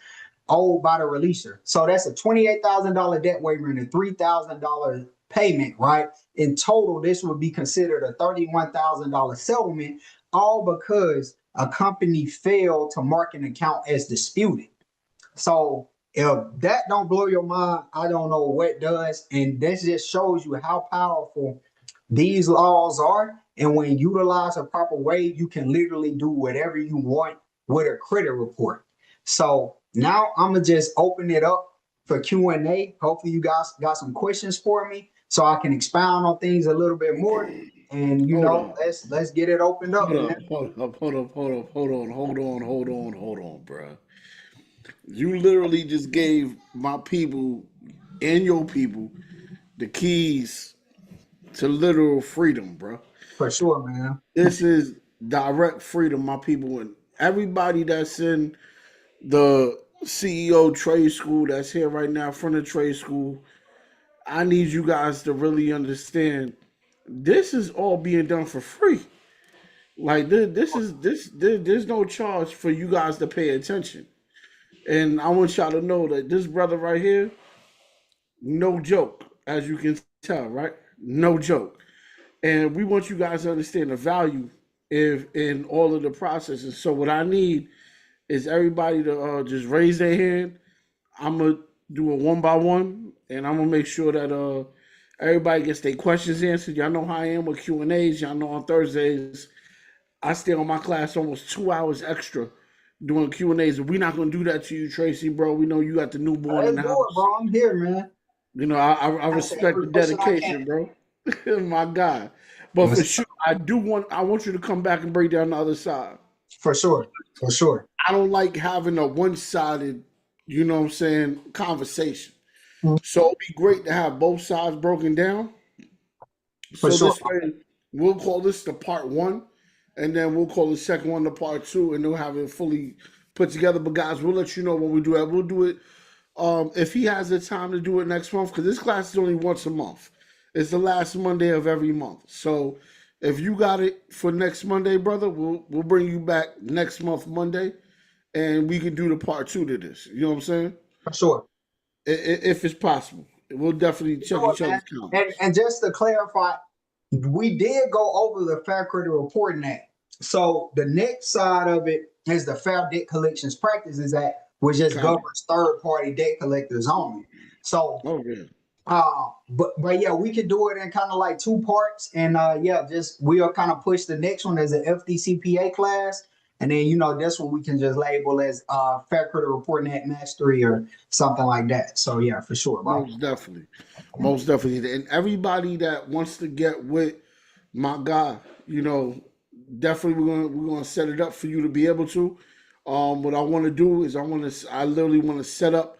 owed by the releaser. So that's a $28,000 debt waiver and a $3,000 payment, right? In total, this would be considered a $31,000 settlement, all because a company failed to mark an account as disputed. So if that don't blow your mind, I don't know what does. And this just shows you how powerful these laws are. And when utilized a proper way, you can literally do whatever you want with a credit report. So now I'm gonna just open it up for Q&A. Hopefully you guys got some questions for me so I can expound on things a little bit more. And Hold on. let's get it opened up, Hold man. up, hold on, bro. You literally just gave my people and your people the keys to literal freedom, bro. For sure, man. This is direct freedom, my people, and everybody that's in the CEO trade school that's here right now from the trade school. I need you guys to really understand this is all being done for free. Like there's no charge for you guys to pay attention. And I want y'all to know that this brother right here, no joke, as you can tell, right? No joke. And we want you guys to understand the value if in all of the processes. So what I need is everybody to just raise their hand. I'm gonna do a one by one, and I'm gonna make sure that everybody gets their questions answered. Y'all know how I am with Q&As. Y'all know on Thursdays I stay on my class almost 2 hours extra doing Q&As. We're not gonna do that to you, Tracy, bro. We know you got the newborn in Let's the do it, house. bro. I'm here, man. You know, I Answer respect every the question I dedication, can. bro. My God. But for sure, I want you to come back and break down the other side. For sure. For sure. I don't like having a one-sided, you know what I'm saying, conversation. So it'd be great to have both sides broken down. For So sure. this way, we'll call this the part one, and then we'll call the second one the part two, and they'll have it fully put together. But guys, we'll let you know when we do that. We'll do it if he has the time to do it next month, because this class is only once a month. It's the last Monday of every month. So if you got it for next Monday, brother, we'll bring you back next month Monday, and we can do the part two to this. You know what I'm saying? For sure. If it's possible, we'll definitely check Do it, each other's man. And calendars. and just to clarify, we did go over the Fair Credit Reporting Act. So the next side of it is the Fair Debt Collections Practices Act, which just Copy. governs third-party debt collectors only. So Okay. but yeah, we could do it in kind of like two parts, and yeah, just we'll kind of push the next one as an FDCPA class, and then that's what we can just label as Fair Credit Reporting Act Mastery or something like that. So yeah, for sure, bro. Most definitely. Most definitely. And everybody that wants to get with my guy, definitely we're gonna set it up for you to be able to. What I want to do is I literally want to set up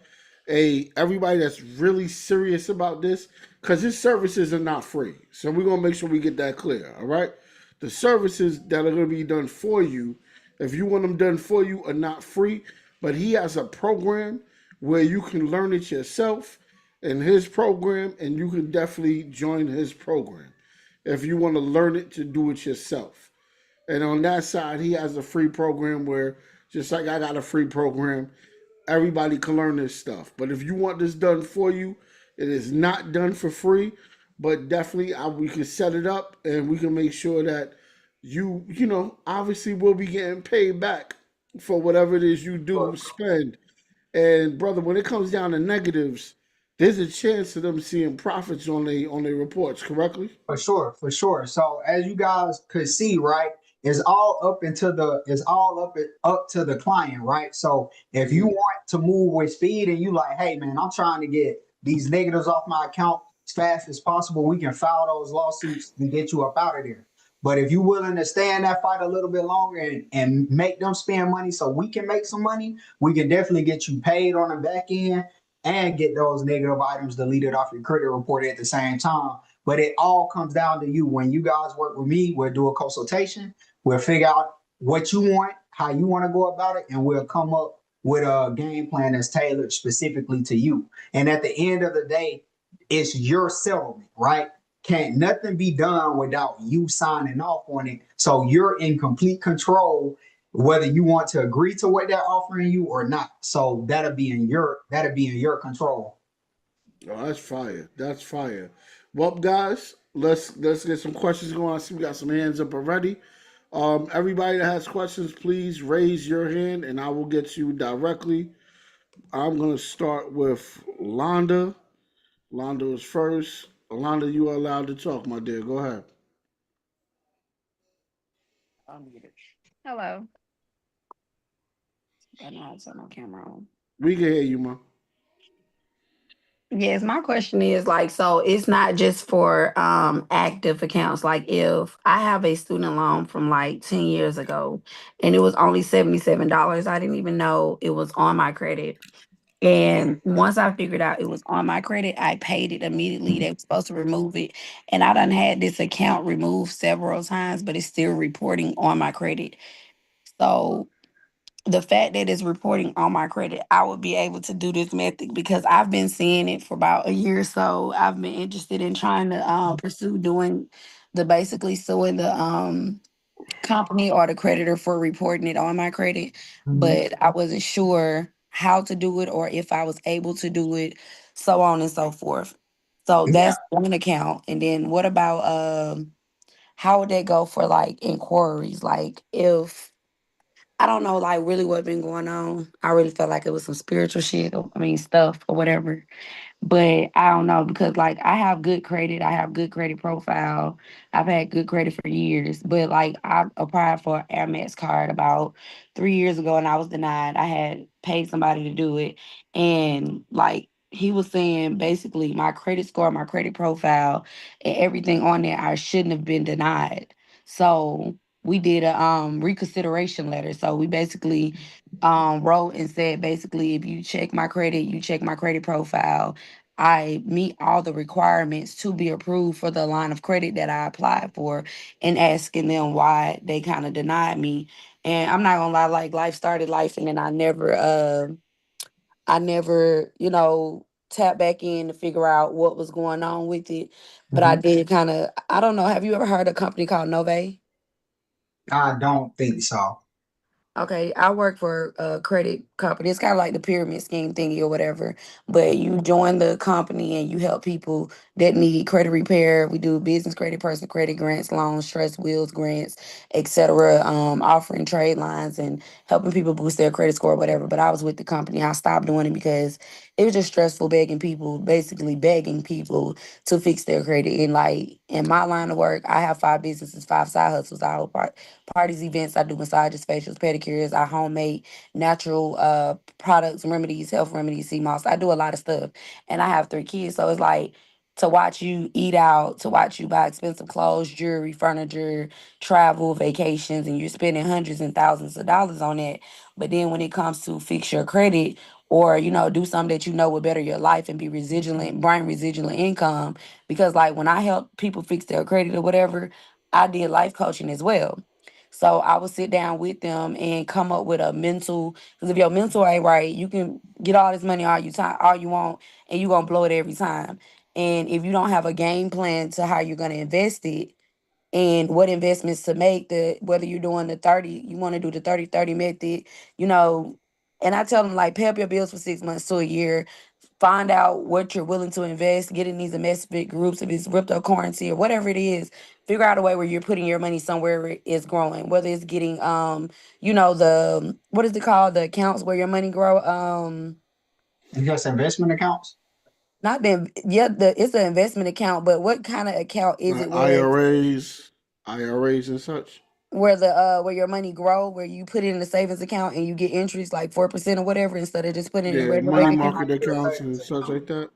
everybody that's really serious about this, because his services are not free. So we're gonna make sure we get that clear. All right. The services that are gonna be done for you, if you want them done for you, are not free. But he has a program where you can learn it yourself in his program, and you can definitely join his program if you want to learn it to do it yourself. And on that side, he has a free program where, just like I got a free program, everybody can learn this stuff. But if you want this done for you, it is not done for free. But definitely, we can set it up and we can make sure that obviously we'll be getting paid back for whatever it is you do For, spend. And brother, when it comes down to negatives, there's a chance of them seeing profits on their reports. Correctly? for sure, for sure. So as you guys could see, right, it's all up to the client, right? So if you Mm-hmm. want to move with speed and you like, hey man, I'm trying to get these negatives off my account as fast as possible, we can file those lawsuits and get you up out of there. But if you're willing to stay in that fight a little bit longer and make them spend money so we can make some money, we can definitely get you paid on the back end and get those negative items deleted off your credit report at the same time. But it all comes down to you. When you guys work with me, we'll do a consultation. We'll figure out what you want, how you want to go about it, and we'll come up with a game plan that's tailored specifically to you. And at the end of the day, it's your settlement, right? Can't nothing be done without you signing off on it. So you're in complete control whether you want to agree to what they're offering you or not. So that'll be in your control. Oh, that's fire. That's fire. Well, guys, let's get some questions going. I see we got some hands up already. Everybody that has questions, please raise your hand, and I will get you directly. I'm gonna start with Londa. Londa is first. Londa, you are allowed to talk, my dear. Go ahead. Hello. I know I turn my camera on. We can hear you, ma. Yes, my question is like, so it's not just for active accounts. Like if I have a student loan from like 10 years ago and it was only $77, I didn't even know it was on my credit. And once I figured out it was on my credit, I paid it immediately. They were supposed to remove it. And I done had this account removed several times, but it's still reporting on my credit. So the fact that it's reporting on my credit, I would be able to do this method because I've been seeing it for about a year or so. I've been interested in trying to pursue doing the basically suing the company or the creditor for reporting it on my credit, Mhm. but I wasn't sure how to do it or if I was able to do it, so on and so forth. So Yeah. that's one account. And then what about how would that go for like inquiries? Like if I don't know, like really what been going on. I really felt like it was some spiritual shit. I mean, stuff or whatever. But I don't know because like I have good credit. I have good credit profile. I've had good credit for years. But like I applied for an Amex card about 3 years ago and I was denied. I had paid somebody to do it. And like he was saying basically my credit score, my credit profile, and everything on there, I shouldn't have been denied. So we did a reconsideration letter. So we basically wrote and said basically if you check my credit, you check my credit profile, I meet all the requirements to be approved for the line of credit that I applied for, and asking them why they kind of denied me. And I'm not gonna lie, like life started life, and then I never, tap back in to figure out what was going on with it. But I Mhm. did kind of, I don't know, have you ever heard of a company called Nove? I don't think so. Okay, I work for a credit company. It's kind of like the pyramid scheme thingy or whatever. But you join the company and you help people that need credit repair. We do business credit, personal credit, grants, loans, trust wheels, grants, etc. Offering trade lines and helping people boost their credit score or whatever. But I was with the company. I stopped doing it because it was just stressful begging people, basically begging people to fix their credit. And like in my line of work, I have 5 businesses, 5 side hustles. I hold parties, events. I do massages, facials, pedicures. I homemade natural products, remedies, health remedies, sea moss. I do a lot of stuff, and I have 3 kids, so it's like to watch you eat out, to watch you buy expensive clothes, jewelry, furniture, travel, vacations, and you're spending hundreds and thousands of dollars on it. But then when it comes to fix your credit or do something that you know would better your life and be residual, bring residual income, because like when I help people fix their credit or whatever, I did life coaching as well. So I would sit down with them and come up with a mental. Because if your mental ain't right, you can get all this money all you want, and you gonna blow it every time. And if you don't have a game plan to how you're gonna invest it and what investments to make, the whether you're doing the 30, you want to do the 30-30 method, you know, And I tell them, like, pay up your bills for 6 months to a year. Find out what you're willing to invest. Get in these investment groups, if it's cryptocurrency or whatever it is. Figure out a way where you're putting your money somewhere where it's growing. Whether it's getting, the what is it called? The accounts where your money grow. Just investment accounts. Not the yeah, the it's an investment account, but what kind of account is Like it IRAs and such. where your money grow, where you put it in a savings account and you get interest like 4% or whatever instead of just putting it in a Yeah, regular money bank Like, account? market like your accounts and savings such account. like that.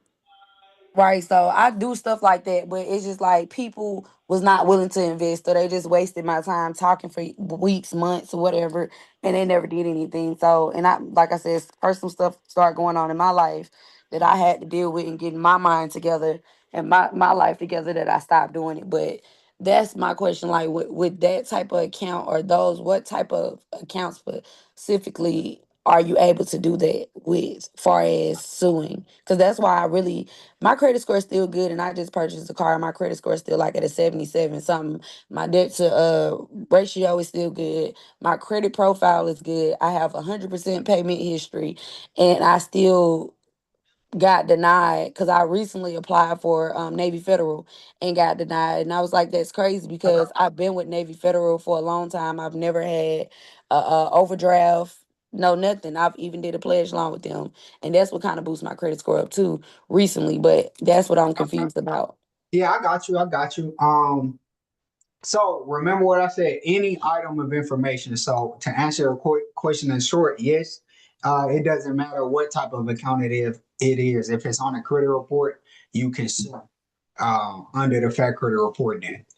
Right. So I do stuff like that, but it's just like people was not willing to invest. So they just wasted my time talking for weeks, months, or whatever, and they never did anything. So, and I, like I said, personal stuff started going on in my life that I had to deal with and getting my mind together and my life together that I stopped doing it. But that's my question. Like with that type of account or those, what type of accounts specifically are you able to do that with, far as suing? Because that's why I really my credit score is still good, and I just purchased a car, and my credit score is still like at a 77 something. My debt to ratio is still good. My credit profile is good. I have 100% payment history, and I still got denied because I recently applied for Navy Federal and got denied. And I was like, that's crazy Okay. because I've been with Navy Federal for a long time. I've never had a overdraft, no nothing. I've even did a pledge loan with them, and that's what kind of boosts my credit score up too recently. But that's what I'm Okay. confused about. Yeah, I got you. I got you. So remember what I said, any item of information. So to answer your question in short, yes, it doesn't matter what type of account it is. If it's on a credit report, you can sue under the Fair Credit Report Act.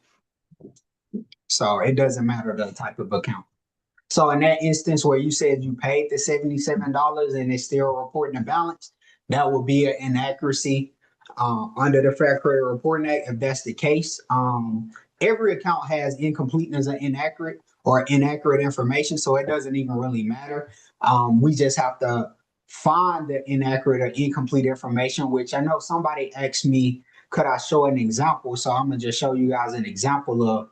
So it doesn't matter the type of account. So in that instance where you said you paid the $77 and it's still reporting a balance, that would be an inaccuracy under the Fair Credit Reporting Act. If that's the case, every account has incompleteness or inaccurate information, so it doesn't even really matter. We just have to find the inaccurate or incomplete information, which I know somebody asked me, could I show an example? So I'm gonna just show you guys an example of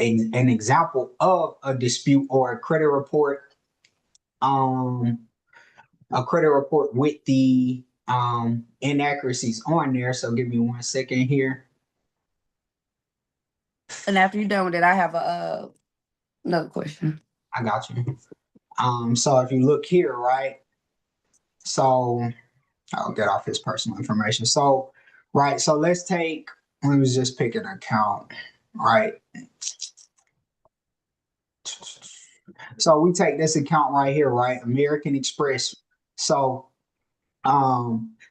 an example of a dispute or um a credit report with the inaccuracies on there. So give me 1 second here. And after you're done with it, I have another question. I got you. So if you look here, right, so I'll get off his personal information. So right, so let me just pick an account, right? So we take this account right here, right? American Express. So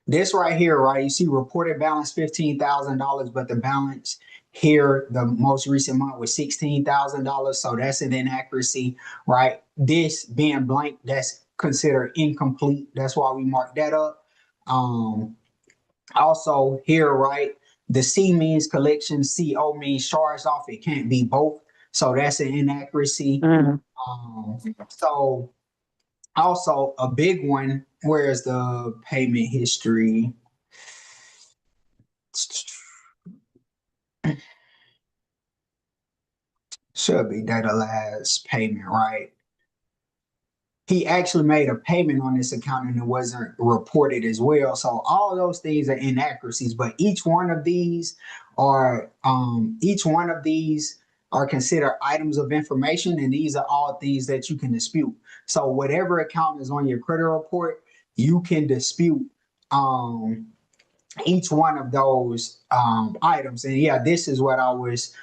this right here, right? You see reported balance $15,000, but the balance here, the most recent month was $16,000. So that's an inaccuracy, right? This being blank, that's considered incomplete. That's why we mark that up. Um, Also here, right? The C means collection, CO means charged off. It can't be both. So that's an inaccuracy. Mhm. So also a big one, where's the payment history? Should be data last payment, right? He actually made a payment on this account and it wasn't reported as well. So all those things are inaccuracies, but each one of these are considered items of information, and these are all things that you can dispute. So whatever account is on your credit report, you can dispute um each one of those items. And yeah, this is what I was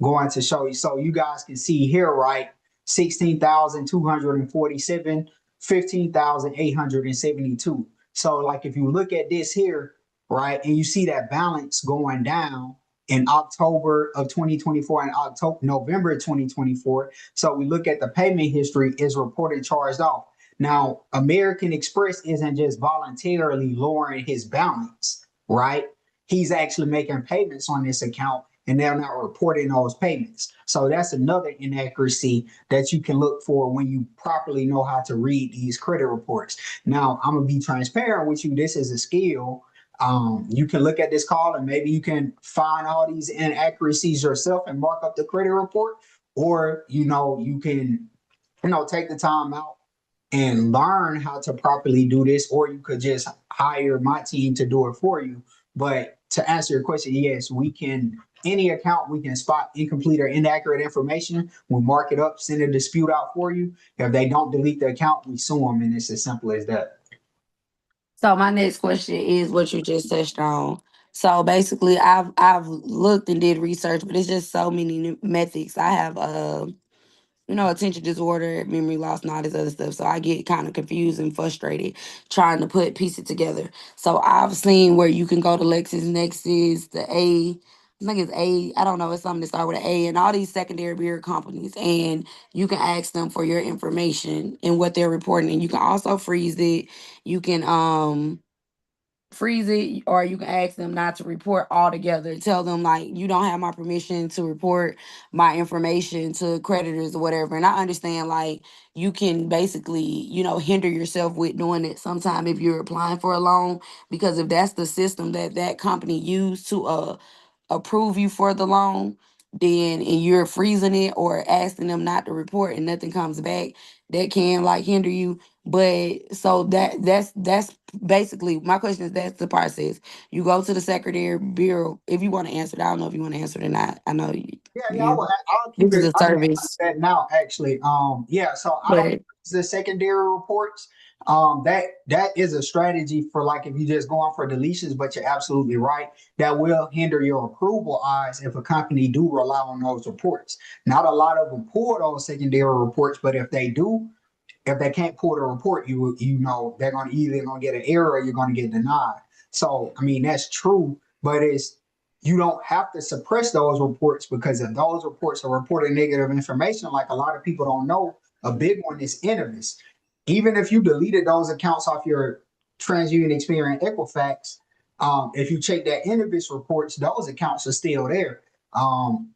going to show you. So you guys can see here, right? 16,247, 15,872. So like if you look at this here, right, and you see that balance going down in October of 2024 and November 2024. So we look at the payment history is reported charged off. Now, American Express isn't just voluntarily lowering his balance, right? He's actually making payments on this account and they're not reporting those payments. So that's another inaccuracy that you can look for when you properly know how to read these credit reports. Now, I'm gonna be transparent with you. This is a skill. You can look at this call and maybe you can find all these inaccuracies yourself and mark up the credit report, or you can take the time out and learn how to properly do this, or you could just hire my team to do it for you. But to answer your question, yes, we can. Any account we can spot incomplete or inaccurate information. We mark it up, send a dispute out for you. If they don't delete the account, we sue them, and it's as simple as that. So my next question is what you just touched on. So basically, I've looked and did research, but it's just so many new methods. I have attention disorder, memory loss, and all this other stuff. So I get kind of confused and frustrated trying to put pieces together. So I've seen where you can go to LexisNexis, the A, I think it's A, I don't know, it's something to start with an A, and all these secondary beer companies, and you can ask them for your information and what they're reporting. And you can also freeze it. You can freeze it, or you can ask them not to report altogether. Tell them like you don't have my permission to report my information to creditors or whatever. And I understand like you can basically hinder yourself with doing it sometime if you're applying for a loan, because if that's the system that that company used to approve you for the loan, then and you're freezing it or asking them not to report and nothing comes back, that can like hinder you. But so that's basically my question is that's the process. You go to the secretary bureau if you want to answer it. I don't know if you want to answer it or not. I know Yeah, you I'll keep this is it. a I can answer service, that now, actually. Yeah. So I don't but use the secondary reports. That is a strategy for like if you just going for deletions, but you're absolutely right. That will hinder your approval odds if a company do rely on those reports. Not a lot of them pull those secondary reports, but if they do, if they can't pull the report, they're going to either gonna get an error or you're going to get denied. So I mean that's true, but it's you don't have to suppress those reports because if those reports are reporting negative information, like a lot of people don't know, a big one is Innovis. Even if you deleted those accounts off your TransUnion, Experian, Equifax, if you check that Innovis reports, those accounts are still there.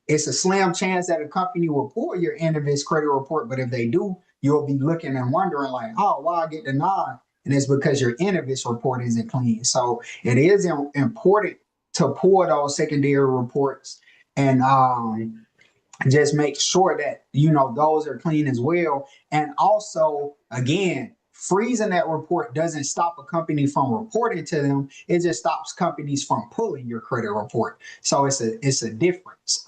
It's a slim chance that a company will pull your Innovis credit report, but if they do, you'll be looking and wondering like, oh, why I get denied? And it's because your Innovis report isn't clean. So it is important to pull those secondary reports and just make sure that those are clean as well. And also, again, freezing that report doesn't stop a company from reporting to them. It just stops companies from pulling your credit report. So it's a difference.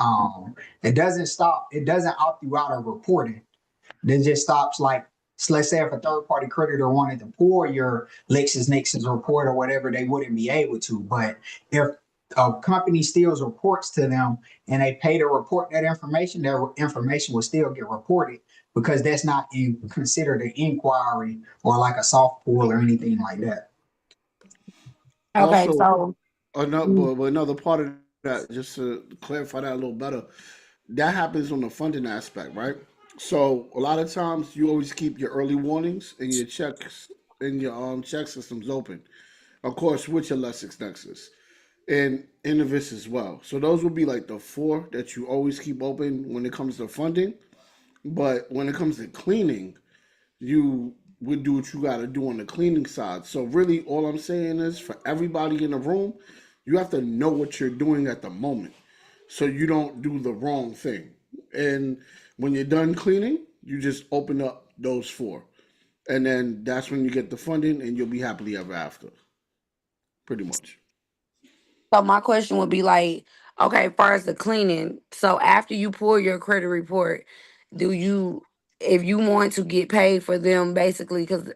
It doesn't stop. It doesn't opt you out of reporting. It just stops like. So let's say if a third party creditor wanted to pull your LexisNexis report or whatever, they wouldn't be able to. But if a company steals reports to them and they pay to report that information, their information will still get reported because that's not considered an inquiry or like a soft pull or anything like that. okay. Also, So another part of that, just to clarify that a little better, that happens on the funding aspect, right? So a lot of times you always keep your early warnings and your checks and your check systems open. Of course, with your LexisNexis and Innovis as well. So those would be like the four that you always keep open when it comes to funding. But when it comes to cleaning, you would do what you got to do on the cleaning side. So really, all I'm saying is for everybody in the room, you have to know what you're doing at the moment, so you don't do the wrong thing. And when you're done cleaning, you just open up those four, and then that's when you get the funding, and you'll be happily ever after. Pretty much. So my question would be like, okay, as far as the cleaning, so after you pull your credit report, do you, if you want to get paid for them, basically, because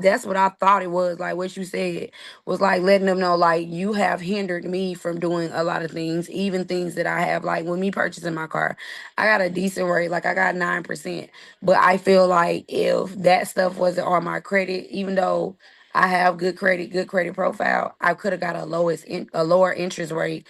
that's what I thought it was. Like what you said was like letting them know, like you have hindered me from doing a lot of things, even things that I have. Like when me purchasing my car, I got a decent rate, like I got 9%, but I feel like if that stuff wasn't on my credit, even though I have good credit profile. I could have got a lower interest rate,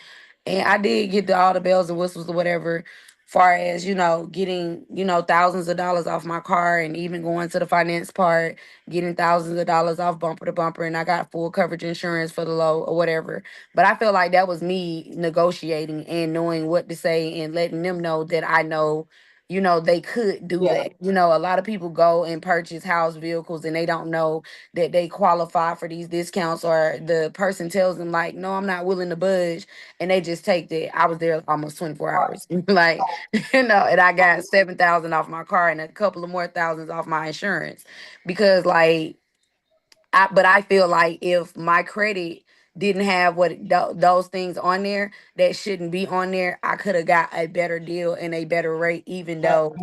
and I did get all the bells and whistles or whatever. Far as getting thousands of dollars off my car, and even going to the finance part, getting thousands of dollars off bumper to bumper, and I got full coverage insurance for the low or whatever. But I feel like that was me negotiating and knowing what to say and letting them know that I know they could do Yeah, that. A lot of people go and purchase house vehicles and they don't know that they qualify for these discounts, or the person tells them like, no, I'm not willing to budge, and they just take that. I was there almost 24 right. hours. Like, So, and I got 7,000 off my car and a couple of more thousands off my insurance, because like but I feel like if my credit didn't have those things on there that shouldn't be on there, I could have got a better deal and a better rate, even though.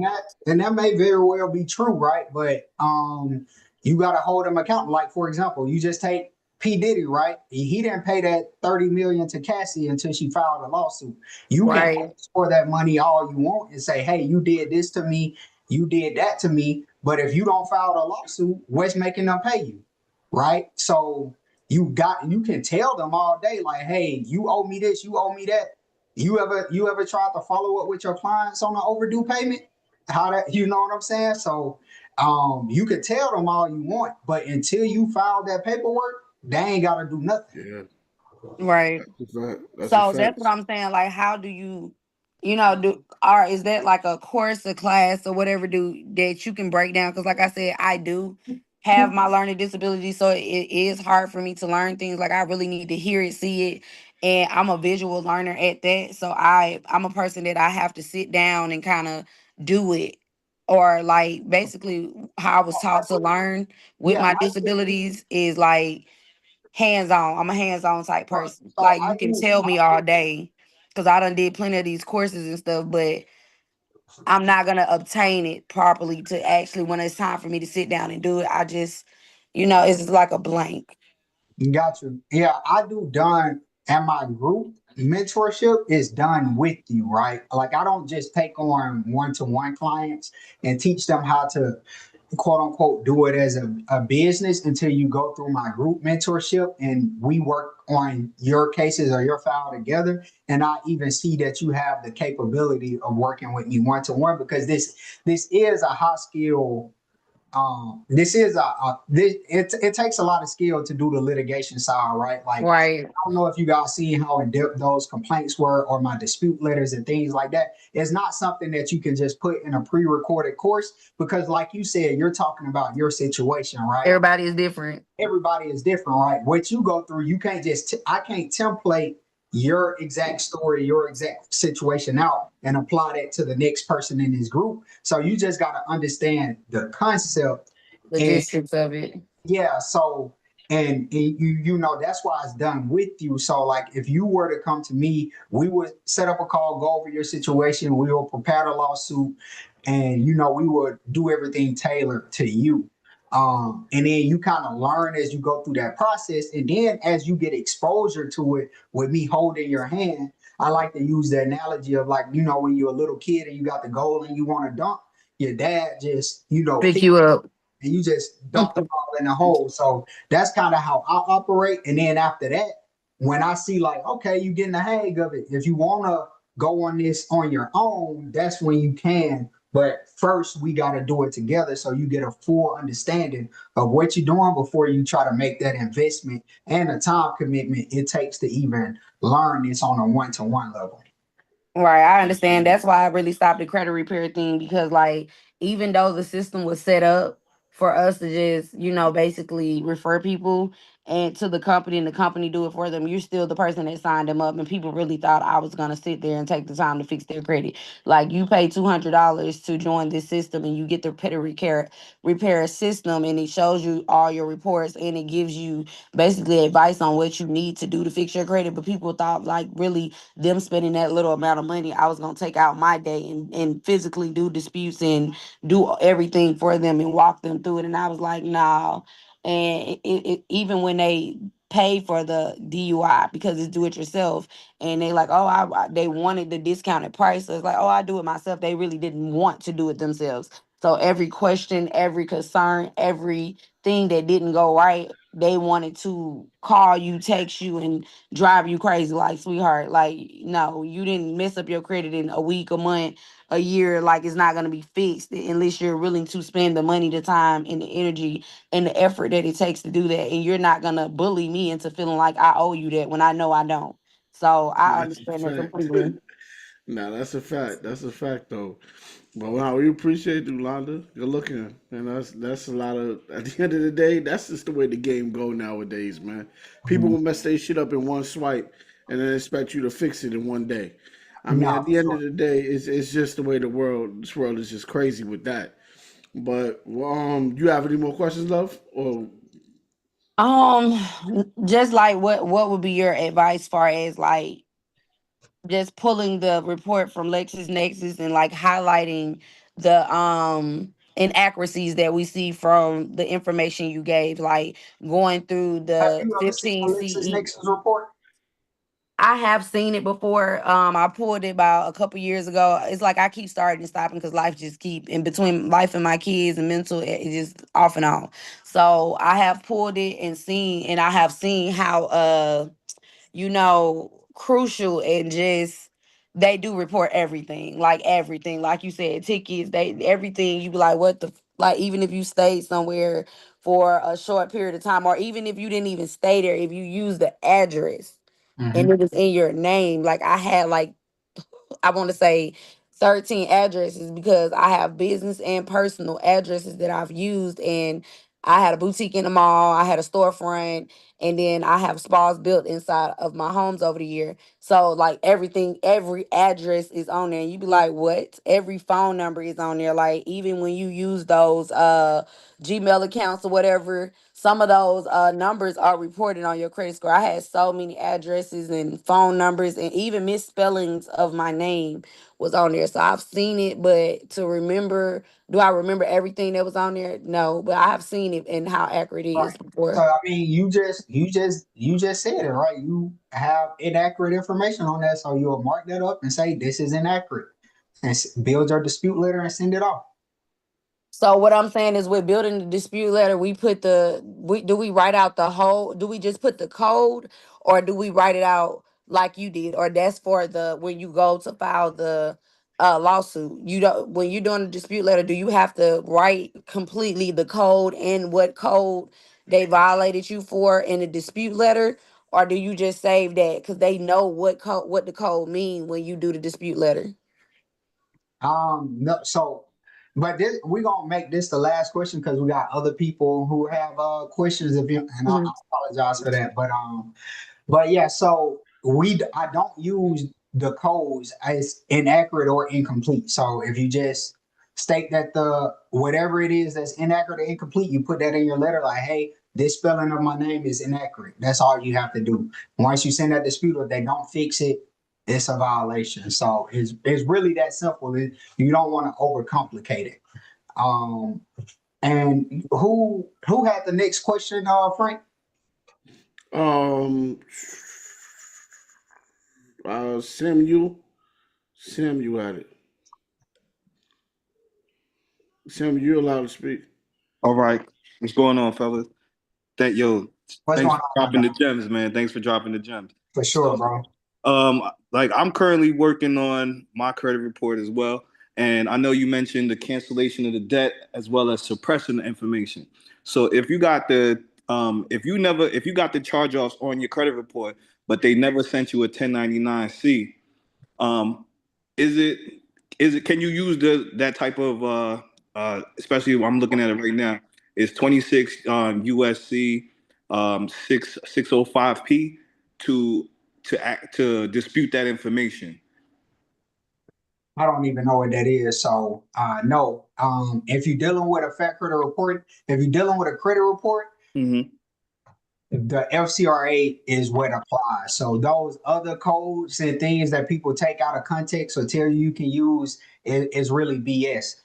and that may very well be true, right? But you got to hold them accountable. Like for example, you just take P Diddy, right? He didn't pay that 30 million to Cassie until she filed a lawsuit. You can Right. ask for that money all you want and say, "Hey, you did this to me, you did that to me." But if you don't file a lawsuit, what's making them pay you, right? So you can tell them all day like, "Hey, you owe me this, you owe me that." You ever tried to follow up with your clients on an overdue payment? How that, you know what I'm saying? So you could tell them all you want, but until you file that paperwork, they ain't gotta do nothing. Yeah, Right. that's a fact. That's a So that's fact. what I'm saying. Like, how do you, do, or is that like a course, a class, or whatever do that you can break down? Because, like I said, I do have my learning disability, so it is hard for me to learn things. Like, I really need to hear it, see it, and I'm a visual learner at that. So I'm a person that I have to sit down and kind of do it, or like basically how I was taught to learn with Yeah, my disabilities is like hands on. I'm a hands on type person. so Like, you can tell me all day, because I done did plenty of these courses and stuff, but I'm not gonna obtain it properly to actually, when it's time for me to sit down and do it. I just, it's just like a blank. got you. Yeah, I do done, and my group mentorship is done with you, right? Like I don't just take on one-to-one clients and teach them how to quote unquote do it as a business until you go through my group mentorship and we work on your cases or your file together. And I even see that you have the capability of working with me one-to-one, because this is a high skill, this is this it takes a lot of skill to do the litigation side, right? Like Right. I don't know if you guys see how in depth those complaints were or my dispute letters and things like that. It's not something that you can just put in a pre-recorded course, because like you said, you're talking about your situation, right? Everybody is different. Everybody is different, right? What you go through, you can't just I can't template your exact story, your exact situation out and apply that to the next person in this group. So you just got to understand the concept. And Logistics of it. yeah, so and you know that's why it's done with you. So like if you were to come to me, we would set up a call, go over your situation, we will prepare the lawsuit, and we would do everything tailored to you. And then you kind of learn as you go through that process, and then as you get exposure to it with me holding your hand, I like to use the analogy of like when you're a little kid and you got the goal and you want to dunk, your dad just Pick pick you up. and you just dump the ball in the hole. So that's kind of how I operate. And then after that, when I see like, okay, you getting the hang of it. If you want to go on this on your own, that's when you can. But first, we got to do it together so you get a full understanding of what you're doing before you try to make that investment and the time commitment it takes to even learn this on a one-to-one level. Right, I understand. That's why I really stopped the credit repair thing, because like, even though the system was set up for us to just, basically refer people and to the company, and the company do it for them, you're still the person that signed them up, and people really thought I was gonna sit there and take the time to fix their credit. Like, you pay $200 to join this system and you get the credit repair system, and it shows you all your reports and it gives you basically advice on what you need to do to fix your credit. But people thought like, really, them spending that little amount of money, I was gonna take out my day and physically do disputes and do everything for them and walk them through it. And I was like, no. And even when they pay for the DUI, because it's do it yourself, and they like, oh, they wanted the discounted price. So it's like, oh, I do it myself. They really didn't want to do it themselves. So every question, every concern, everything that didn't go right, they wanted to call you, text you, and drive you crazy. Like, sweetheart, like, no, you didn't mess up your credit in a week, a month, a year. Like, it's not going to be fixed unless you're willing to spend the money, the time, and the energy and the effort that it takes to do that. And you're not going to bully me into feeling like I owe you that when I know I don't. So I That's a understand that fact. completely. Nah, that's a fact. That's a fact, though. But wow, we appreciate you, Londa. Good looking, and that's a lot of. At the end of the day, that's just the way the game go nowadays, man. People Mhm. will mess their shit up in one swipe, and then expect you to fix it in one day. I mean, Nah, at the for end of sure. the day, it's just the way the world. This world is just crazy with that. But you have any more questions, love? Or Just like what would be your advice far as like just pulling the report from LexisNexis and like highlighting the inaccuracies that we see from the information you gave, like going through Have the you ever seen 15 Alexis CE. Nixon's report? I have seen it before. I pulled it about a couple years ago. It's like I keep starting and stopping because life just keep in between life and my kids and mental. It's just off and on. So I have pulled it and seen, and I have seen how crucial and just they do report everything, like you said, tickets, they everything. You be like, what the like, even if you stayed somewhere for a short period of time, or even if you didn't even stay there, if you use the address and Hmm. it is in your name. Like I had like I want to say 13 addresses because I have business and personal addresses that I've used. And I had a boutique in the mall, I had a storefront, and then I have spas built inside of my homes over the year. So like everything, every address is on there. And you be like, what? Every phone number is on there. Like even when you use those Gmail accounts or whatever, some of those numbers are reported on your credit score. I had so many addresses and phone numbers and even misspellings of my name was on there. So I've seen it, but to remember, do I remember everything that was on there? No, but I have seen it and how accurate it is Right. So before. I mean, you just said it right. You have inaccurate information on that, so you'll mark that up and say this is inaccurate, and build your dispute letter and send it off. So what I'm saying is with building the dispute letter, we write out the whole, do we just put the code or do we write it out like you did? Or that's for the when you go to file the lawsuit. You don't when you're doing the dispute letter, do you have to write completely the code and what code they violated you for in the dispute letter? Or do you just save that because they know what the code mean when you do the dispute letter? No, so, but this we're gonna make this the last question because we got other people who have questions. If you and I Mhm. apologize for that, but yeah, so I don't use the codes as inaccurate or incomplete. So if you just state that the whatever it is that's inaccurate or incomplete, you put that in your letter like, hey, this spelling of my name is inaccurate. That's all you have to do. Once you send that dispute, if they don't fix it, it's a violation. So it's really that simple. You don't want to overcomplicate it. Um, and who had the next question, Frank? um, Samuel had it. Samuel, you're allowed to speak. All right. What's going on, fellas? Yo, What's thanks going for on, my dropping guy? the gems, man. Thanks for dropping the gems. For sure, So, bro. like I'm currently working on my credit report as well. And I know you mentioned the cancellation of the debt as well as suppressing the information. So if you got the charge-offs on your credit report, but they never sent you a 1099-C, um, is it can you use that type of especially I'm looking at it right now, it's 26 USC 605P to to dispute that information. I don't even know what that is. So no. If you're dealing with a fat credit report, if you're dealing with a credit report, Hmm. the FCRA is what applies. So those other codes and things that people take out of context or tell you can use is really BS.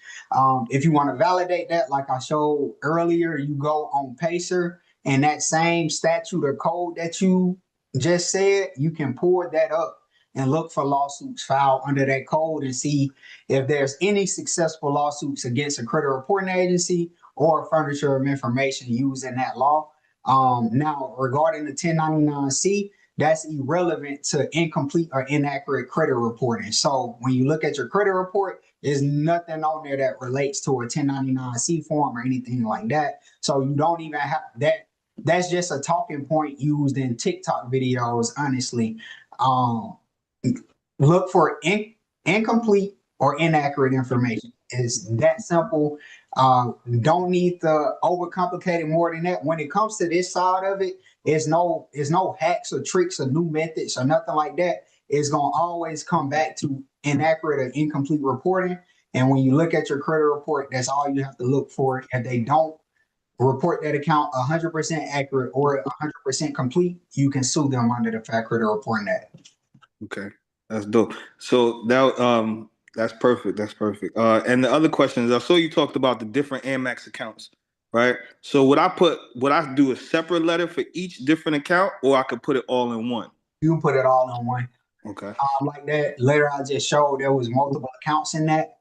If you want to validate that, like I showed earlier, you go on Pacer and that same statute or code that you just said, you can pull that up and look for lawsuits filed under that code and see if there's any successful lawsuits against a credit reporting agency or furniture of information using that law. Now, regarding the 1099-C, that's irrelevant to incomplete or inaccurate credit reporting. So when you look at your credit report, there's nothing on there that relates to a 1099-C form or anything like that. So you don't even have that. That's just a talking point used in TikTok videos, honestly. Um, Look for incomplete or inaccurate information. It's that simple. Don't need to overcomplicate it more than that. When it comes to this side of it, it's no hacks or tricks or new methods or nothing like that. It's gonna always come back to inaccurate or incomplete reporting. And when you look at your credit report, that's all you have to look for. If they don't report that account 100% accurate or 100% complete, you can sue them under the Fair Credit Reporting Act. Okay, that's dope. So that's perfect. That's perfect. And the other question is, I saw you talked about the different Amex accounts, right? So would I do a separate letter for each different account, or I could put it all in one? You can put it all in one. Okay. Like that letter I just showed, there was multiple accounts in that.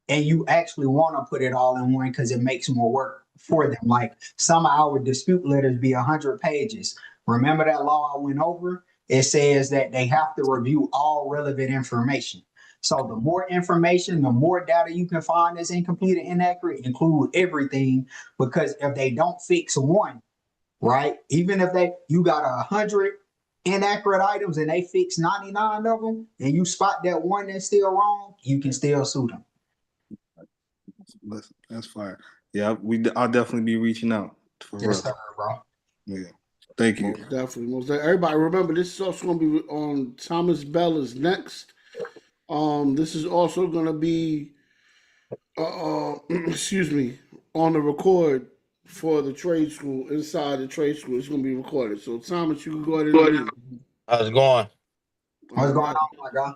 And you actually want to put it all in one because it makes more work for them. Like some of our dispute letters be 100 pages. Remember that law I went over? It says that they have to review all relevant information. So the more information, the more data you can find that's incomplete and inaccurate, include everything. Because if they don't fix one, right? Even if you got 100 inaccurate items and they fix 99 of them, and you spot that one that's still wrong, you can still sue them. That's fire. Yeah, I'll definitely be reaching out for real. Yes, sir, bro. Yeah. Thank you. Most definitely. Everybody remember, this is also going to be on Thomas Bell is next. This is also going to be, excuse me, on the record for the trade school, inside the trade school. It's going to be recorded. So, Thomas, you can go ahead and unmute. How's it going? What's going on, my guy?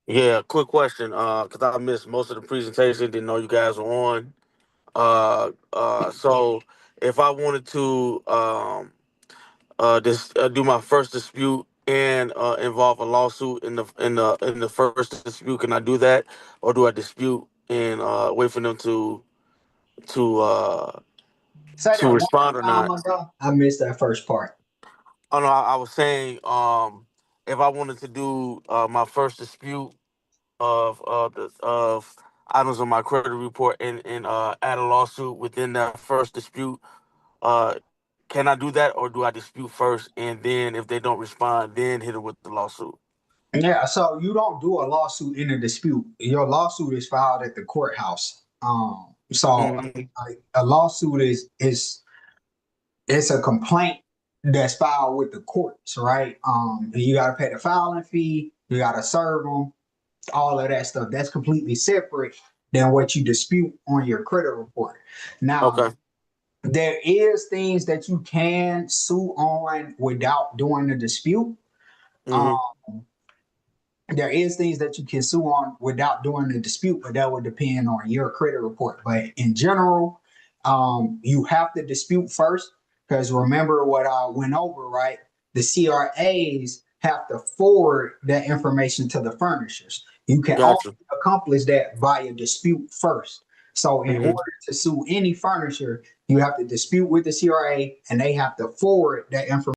Yeah, quick question. Cause I missed most of the presentation, didn't know you guys were on. So if I wanted to do my first dispute and involve a lawsuit in the first dispute, can I do that, or do I dispute and wait for them to Say that one respond or more time, not? my guy. I missed that first part. Oh no, I was saying if I wanted to do my first dispute of items on my credit report and add a lawsuit within that first dispute. Uh, can I do that, or do I dispute first and then if they don't respond, then hit it with the lawsuit? Yeah, so you don't do a lawsuit in a dispute. Your lawsuit is filed at the courthouse. So Mhm. a lawsuit is it's a complaint that's filed with the courts, right? You got to pay the filing fee, you got to serve them, all of that stuff. That's completely separate than what you dispute on your credit report. Now, Okay. there is things that you can sue on without doing the dispute. Um, Hmm. there is things that you can sue on without doing the dispute, but that would depend on your credit report. But in general, you have to dispute first because remember what I went over, right? The CRAs have to forward that information to the furnishers. You can only Gotcha. accomplish that via dispute first. So in Hmm. order to sue any furnisher, you have to dispute with the CRA and they have to forward that information